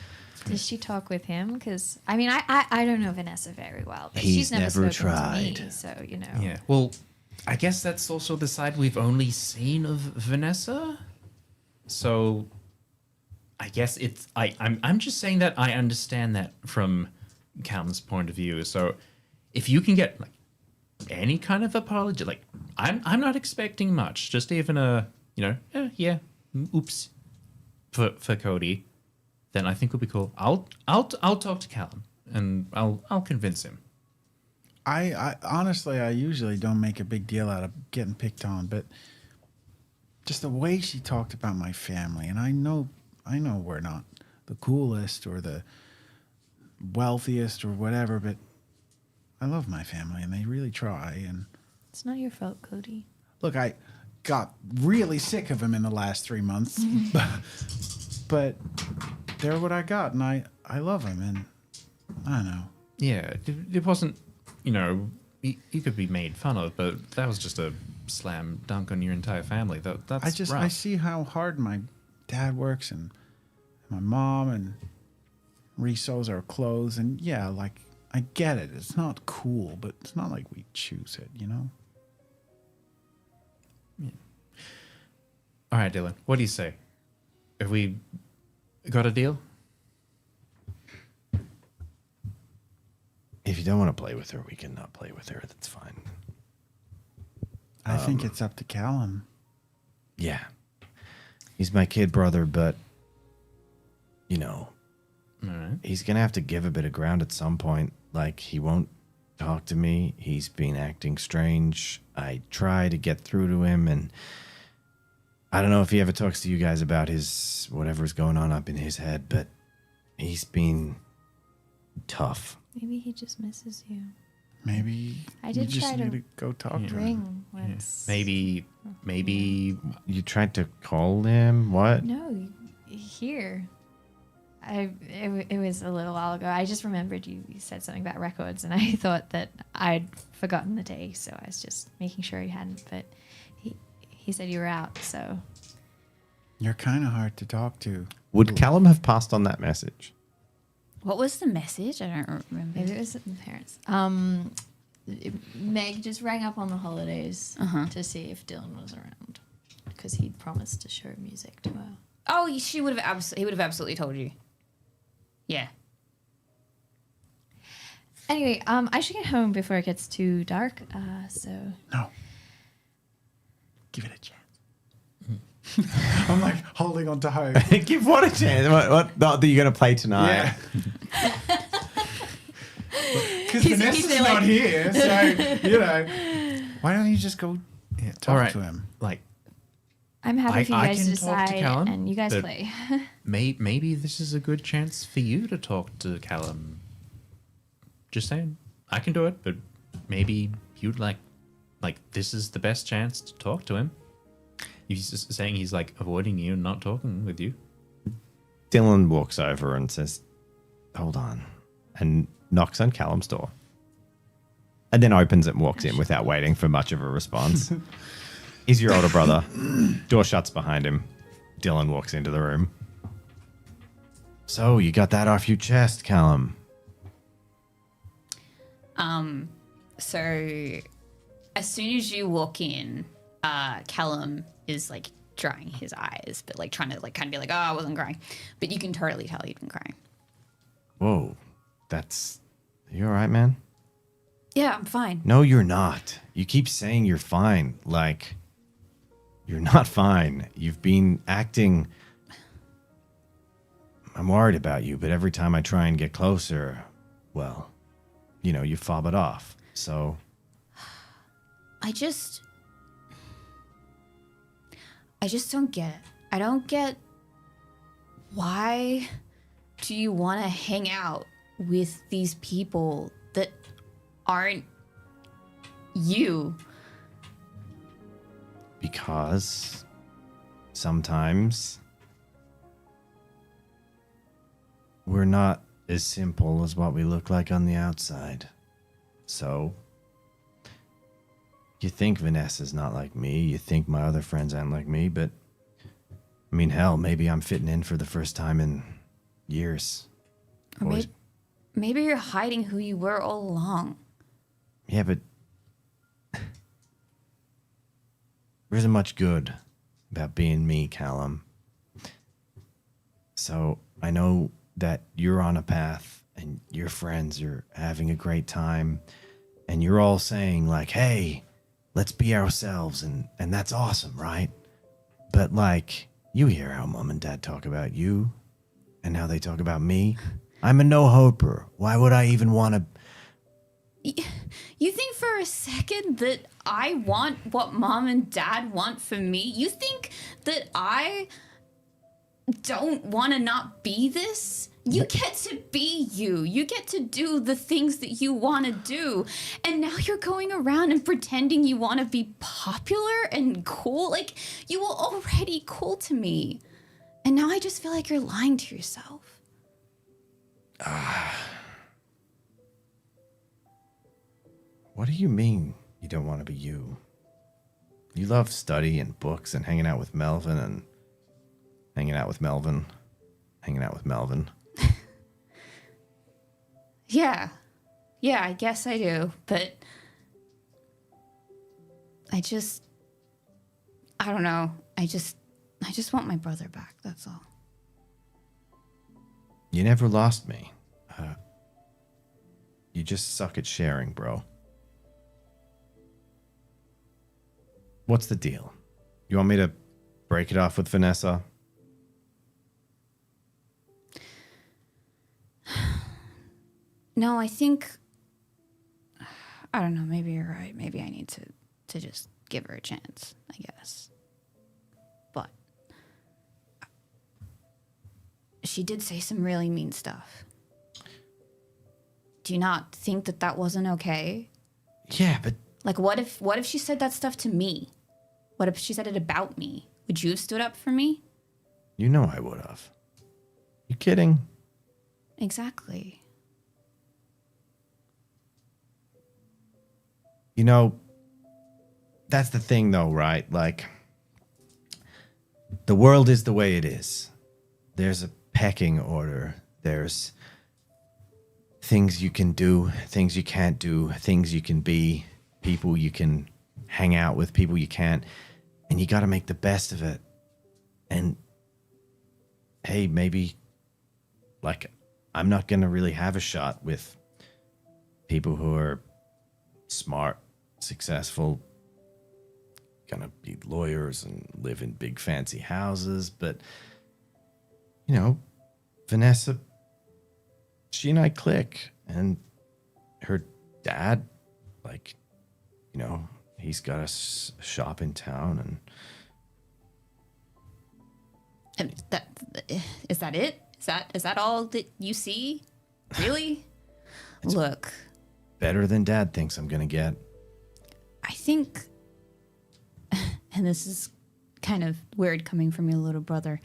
B: Does she talk with him? Because, I mean, I don't know Vanessa very well. But
A: He's
B: she's never
A: never
B: spoken
A: tried.
B: to me, so,
C: Yeah. Well, I guess that's also the side we've only seen of Vanessa. So I guess I'm just saying that I understand that from Callum's point of view. So if you can get like any kind of apology, like I'm not expecting much, just even a oops, for Cody, then I think it'll be cool. I'll talk to Callum and I'll convince him.
E: I honestly, I usually don't make a big deal out of getting picked on, but just the way she talked about my family, and I know we're not the coolest or the wealthiest or whatever, but I love my family and they really try. And
B: It's not your fault, Cody.
E: look, I got really sick of them in the last 3 months, but they're what I got, and I love them, and I don't know.
C: Yeah, it wasn't, you could be made fun of, but that was just a slam dunk on your entire family. That's
E: I
C: rough.
E: see how hard my dad works and my mom, and resews our clothes, and yeah, like I get it. It's not cool, but it's not like we choose it, you know?
C: All right, Dylan, what do you say? Have we got a deal?
A: If you don't want to play with her, we can not play with her. That's fine.
E: I think it's up to Callum.
A: Yeah. He's my kid brother, but,
C: All right.
A: he's going to have to give a bit of ground at some point. Like, he won't talk to me. He's been acting strange. I try to get through to him, and I don't know if he ever talks to you guys about his whatever's going on up in his head, but he's been tough.
B: Maybe he just misses you.
E: Maybe
B: I did
E: you just
B: try to
E: need to go talk to him.
B: Ring once.
C: Maybe
A: You tried to call him? What?
B: No, here. It was a little while ago. I just remembered you said something about records, and I thought that I'd forgotten the day, so I was just making sure he hadn't. But he said you were out, so
E: You're kind of hard to talk to.
A: Would Callum have passed on that message?
D: What was the message? I don't remember.
B: maybe it was the parents. Meg just rang up on the holidays to see if Dylan was around because he'd promised to show music to her.
D: Oh, he would have absolutely told you. Yeah.
B: Anyway, I should get home before it gets too dark. So
E: No. Give it a chance. I'm like holding on to hope.
A: Give what a chance. What that you're going to play tonight?
E: Yeah. Because Vanessa's not here, so, why don't you just go talk
C: all right.
E: to him?
C: like
B: I'm happy for you
C: I
B: guys to
C: can talk to
B: decide,
C: Callum,
B: and you guys
C: but-
B: play.
C: maybe this is a good chance for you to talk to Callum. Just saying, I can do it, but maybe you'd like this is the best chance to talk to him. He's just saying he's like avoiding you and not talking with you.
A: Dylan walks over and says, "Hold on," and knocks on Callum's door. And then opens it and walks in without waiting for much of a response. He's your older brother. Door shuts behind him. Dylan walks into the room. So, you got that off your chest, Callum.
D: So as soon as you walk in, Callum is like drying his eyes, but like trying to like kind of be like, oh, I wasn't crying. But you can totally tell he'd been crying.
A: Whoa. You all right, man?
D: Yeah, I'm fine.
A: No, you're not. You keep saying you're fine. Like, you're not fine. You've been acting... I'm worried about you, but every time I try and get closer, well, you fob it off. So...
D: I just don't get it. I don't get why do you want to hang out with these people that aren't you?
A: Because sometimes we're not as simple as what we look like on the outside. So... You think Vanessa's not like me. You think my other friends aren't like me, but I mean, hell, maybe I'm fitting in for the first time in years.
D: Or maybe you're hiding who you were all along.
A: Yeah, but there isn't much good about being me, Callum. So I know that you're on a path and your friends are having a great time and you're all saying like, hey, let's be ourselves, and that's awesome, right? But, like, you hear how Mom and Dad talk about you and how they talk about me. I'm a no-hoper. Why would I even want to...
D: You think for a second that I want what Mom and Dad want for me? You think that I don't want to not be this? You get to be you. You get to do the things that you want to do. And now you're going around and pretending you want to be popular and cool. Like, you were already cool to me. And now I just feel like you're lying to yourself.
A: What do you mean you don't want to be you? You love study and books and hanging out with Melvin and hanging out with Melvin.
D: Yeah, I guess I do, but I don't know. I just want my brother back, that's all.
A: You never lost me. You just suck at sharing, bro. What's the deal? You want me to break it off with Vanessa?
D: No, I think, I don't know, maybe you're right. Maybe I need to just give her a chance, I guess. But she did say some really mean stuff. Do you not think that wasn't okay?
A: Yeah, but...
D: Like, what if she said that stuff to me? What if she said it about me? Would you have stood up for me?
A: You know I would have. You kidding?
D: Exactly.
A: You know, that's the thing though, right? Like, the world is the way it is. There's a pecking order. There's things you can do, things you can't do, things you can be, people you can hang out with, people you can't. And you got to make the best of it. And hey, maybe, like, I'm not going to really have a shot with people who are smart, successful, gonna be lawyers and live in big fancy houses. But, you know, Vanessa, she and I click. And her dad, like, you know, he's got a shop in town.
D: And is that it? Is that all that you see? Really? Look.
A: Better than Dad thinks I'm gonna get.
D: I think, and this is kind of weird coming from your little brother,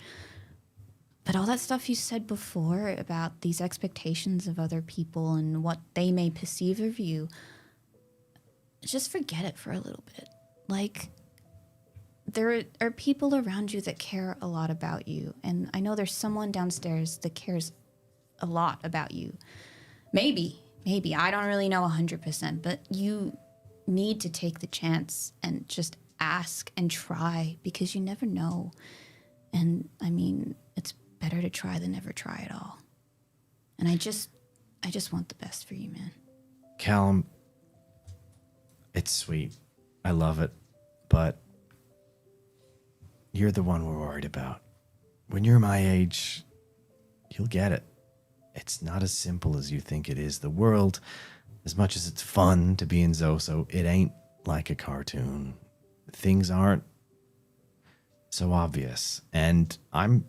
D: but all that stuff you said before about these expectations of other people and what they may perceive of you, just forget it for a little bit. Like, there are people around you that care a lot about you, and I know there's someone downstairs that cares a lot about you. Maybe, I don't really know 100%, but you need to take the chance and just ask and try, because you never know. And I mean, it's better to try than never try at all. And I just want the best for you, man.
A: Callum, it's sweet. I love it. But you're the one we're worried about. When you're my age, you'll get it. It's not as simple as you think it is. The world, as much as it's fun to be in Zoso, it ain't like a cartoon. Things aren't so obvious. And I'm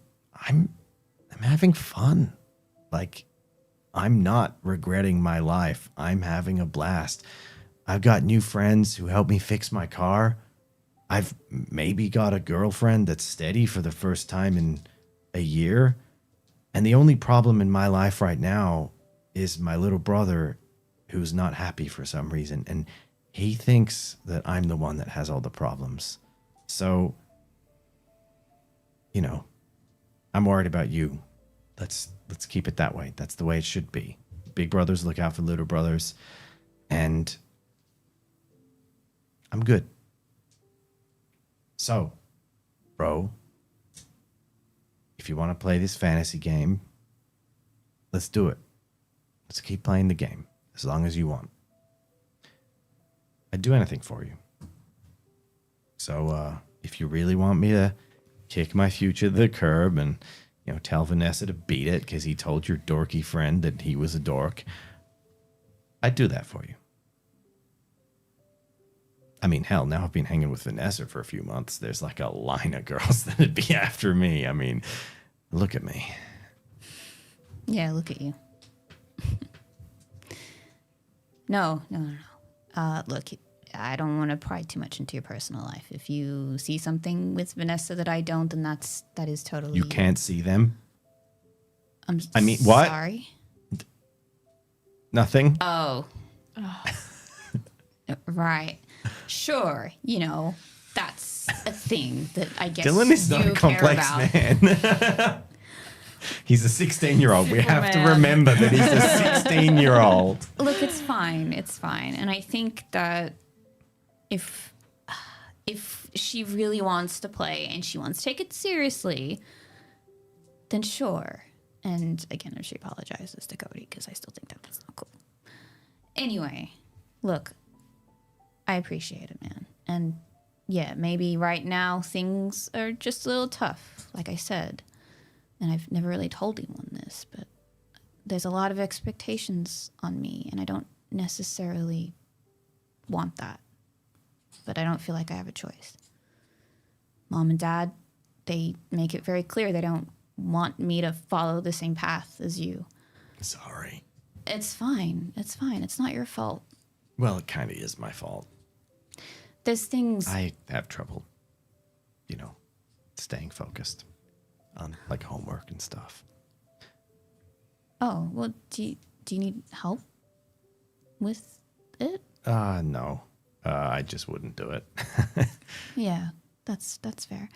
A: having fun. Like, I'm not regretting my life. I'm having a blast. I've got new friends who help me fix my car. I've maybe got a girlfriend that's steady for the first time in a year. And the only problem in my life right now is my little brother, who's not happy for some reason. And he thinks that I'm the one that has all the problems. So, you know, I'm worried about you. Let's keep it that way. That's the way it should be. Big brothers look out for little brothers. And I'm good. So, bro, if you want to play this fantasy game, let's do it. Let's keep playing the game as long as you want. I'd do anything for you. So, if you really want me to kick my future to the curb and, tell Vanessa to beat it because he told your dorky friend that he was a dork, I'd do that for you. I mean, hell, now I've been hanging with Vanessa for a few months. There's like a line of girls that'd be after me. I mean, look at me.
D: Yeah, look at you. No. Look, I don't want to pry too much into your personal life. If you see something with Vanessa that I don't, then that is totally...
A: You can't see them?
D: I
A: mean, what?
D: Sorry?
A: Nothing?
D: Oh. Right. Sure, that's a thing that I guess
A: Dylan is not
D: you
A: a complex
D: care about.
A: man. He's a 16-year-old. We have to
B: Superman.
A: remember that he's a 16-year-old.
D: Look, it's fine. It's fine. And I think that if she really wants to play and she wants to take it seriously, then sure. And again, if she apologizes to Cody, because I still think that's not cool. Anyway, look, I appreciate it, man. And yeah, maybe right now things are just a little tough, like I said. And I've never really told anyone this, but there's a lot of expectations on me, and I don't necessarily want that. But I don't feel like I have a choice. Mom and Dad, they make it very clear they don't want me to follow the same path as you.
A: Sorry.
D: It's fine. It's fine. It's not your fault.
A: Well, it kind of is my fault.
D: There's things...
A: I have trouble, staying focused on like homework and stuff.
D: Oh, well, do you need help with it?
A: No. I just wouldn't do it.
D: Yeah, that's fair.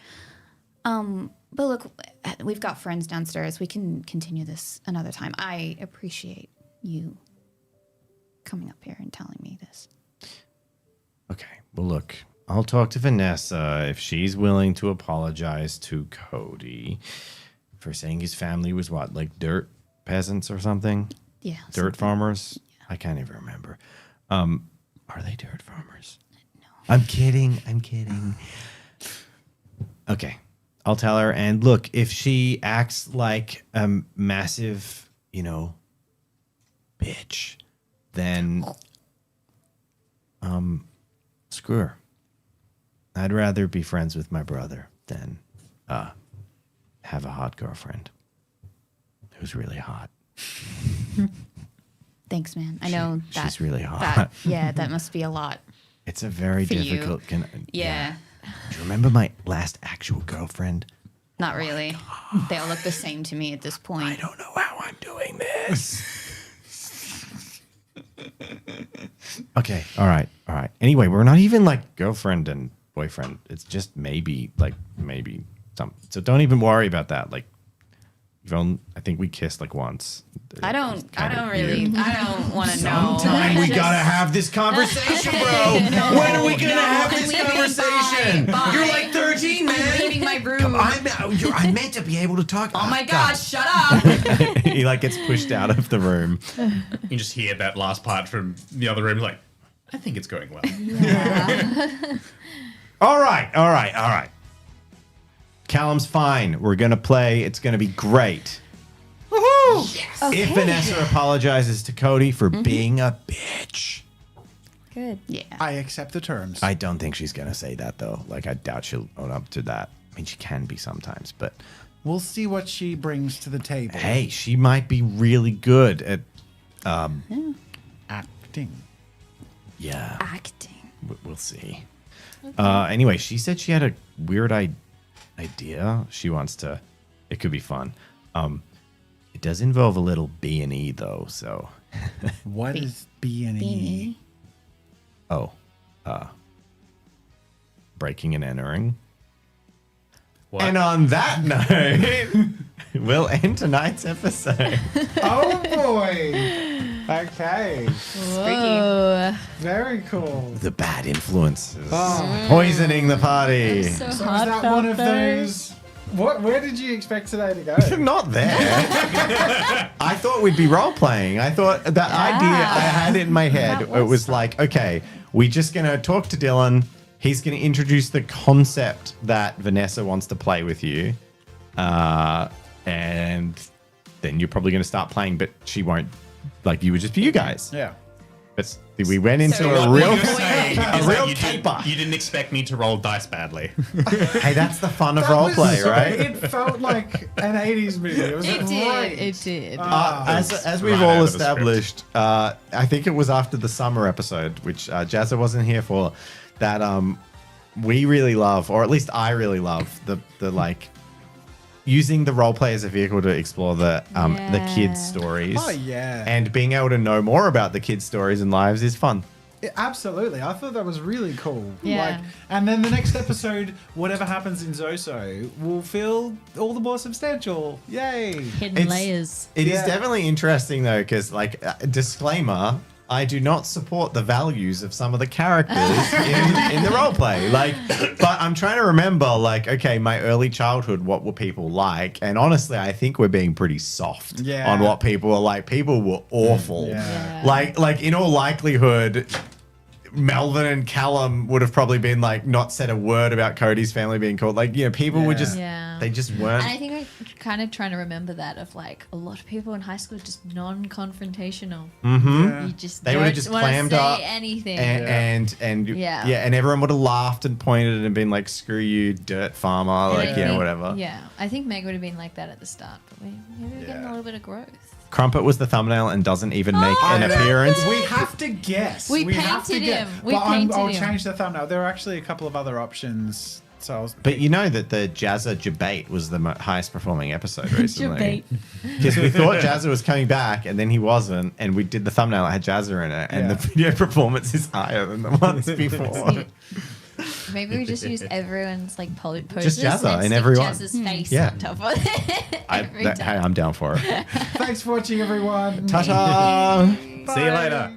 D: But look, we've got friends downstairs. We can continue this another time. I appreciate you coming up here and telling me this.
A: Okay. Well, look, I'll talk to Vanessa if she's willing to apologize to Cody for saying his family was what, like dirt peasants or something?
D: Yeah.
A: Dirt farmers? Yeah. I can't even remember. Are they dirt farmers? No. I'm kidding. Okay. I'll tell her. And look, if she acts like a massive, bitch, then screw her. I'd rather be friends with my brother than have a hot girlfriend who's really hot.
D: Thanks, man. I know that
A: she's really hot.
D: That must be a lot.
A: It's a very
D: For you.
A: difficult.
D: Yeah.
A: Do you remember my last actual girlfriend?
D: Not really. They all look the same to me at this point.
A: I don't know how I'm doing this. Okay. All right. Anyway, we're not even like girlfriend and boyfriend. It's just maybe some. So don't even worry about that. Like, I think we kissed like once.
D: I don't want to know.
A: Sometime we gotta have this conversation, bro. When are we gonna have this conversation?
D: Fine.
A: You're like 13, man.
D: I'm leaving my room.
A: Come, I meant to be able to talk.
D: Oh my gosh, shut up.
A: He like gets pushed out of the room.
C: You just hear that last part from the other room, like, I think it's going well.
A: All right. Callum's fine. We're gonna play. It's gonna be great. Woohoo! Yes. Okay. If Vanessa apologizes to Cody for being a bitch.
B: Good.
D: Yeah.
E: I accept the terms.
A: I don't think she's gonna say that though. Like, I doubt she'll own up to that. I mean, she can be sometimes, but
E: We'll see what she brings to the table.
A: hey, she might be really good at
E: Acting.
A: yeah.
D: Acting.
A: We'll see. Anyway, she said she had a weird idea. She wants to. It could be fun. It does involve a little B&E though. So.
E: What is B&E?
A: Oh, breaking and entering.
C: What?
A: And on that note, we'll end tonight's episode.
E: Oh boy. Okay.
B: Whoa.
E: Very cool.
A: The bad influences poisoning the party.
B: So
E: So
B: hot
E: is that
B: out
E: one of
B: there.
E: those? Where did you expect today to go?
A: Not there. I thought we'd be role playing. I thought that idea I had in my head.
B: That
A: It
B: was
A: was like, okay, we're just gonna talk to Dylan. He's going to introduce the concept that Vanessa wants to play with you. And then you're probably going to start playing, but she won't. Like, you would just be you guys.
E: Yeah.
A: But we went into
B: So
A: a
C: What
A: real,
C: you're saying
A: a
C: is
A: real
C: that
A: caper.
C: you didn't expect me to roll dice badly.
A: Hey, that's the fun of
E: That was
A: roleplay,
E: so-
A: right?
E: It felt like an 80s movie. It was
B: It
E: great.
B: did. It did.
A: As we've
C: right out
A: all
C: of the
A: established, I think it was after the summer episode, which Jazza wasn't here for, that we really love, or at least I really love, the like using the roleplay as a vehicle to explore the kids' stories.
E: Oh, yeah.
A: And being able to know more about the kids' stories and lives is fun.
E: Absolutely. I thought that was really cool.
B: Yeah.
E: And then the next episode, whatever happens in Zoso, will feel all the more substantial. Yay.
B: Hidden
A: it's-
B: layers.
A: It is
E: Yeah.
A: definitely interesting though, because like disclaimer, I do not support the values of some of the characters in the roleplay. Like, but I'm trying to remember, like, okay, my early childhood, what were people like? And honestly, I think we're being pretty soft on what people are like. People were awful.
E: Yeah.
A: Like in all likelihood, Melvin and Callum would have probably been like not said a word about Cody's family being called. Like, you know, people were just
B: Yeah.
A: they just weren't.
B: And I think I'm kind of trying to remember that of like a lot of people in high school are just non-confrontational.
E: Yeah.
B: You just
A: They would have
B: don't
A: just
B: wanna
A: clammed
B: say
A: up
B: anything.
A: and
B: Yeah.
A: and everyone would have laughed and pointed and been like, "Screw you, dirt farmer," like
B: I think-
A: whatever.
B: Yeah, I think Meg would have been like that at the start, but maybe we're getting a
E: Yeah.
B: little bit of growth.
A: Crumpet was the thumbnail and doesn't even make
B: Oh,
A: an
E: I know.
A: appearance.
E: We have to guess.
B: We
E: have to
B: painted
E: guess.
B: him. We
E: But
B: painted
E: I'll
B: him.
E: change the thumbnail. There are actually a couple of other options. So I was,
A: But you know that the Jazza debate was the highest performing episode recently.
B: Debate.
A: Because we thought Jazza was coming back and then he wasn't, and we did the thumbnail that had Jazza in it, and
E: Yeah.
A: the video performance is higher than the ones before.
B: Maybe we just use everyone's like poses
A: Jazza
B: and
A: in
B: stick
A: everyone.
B: Jazz's face
A: Yeah.
B: on top of it. Every
A: Hey,
B: time.
A: I'm down for it.
E: thanks for watching, everyone.
A: Ta-ta!
C: See you later.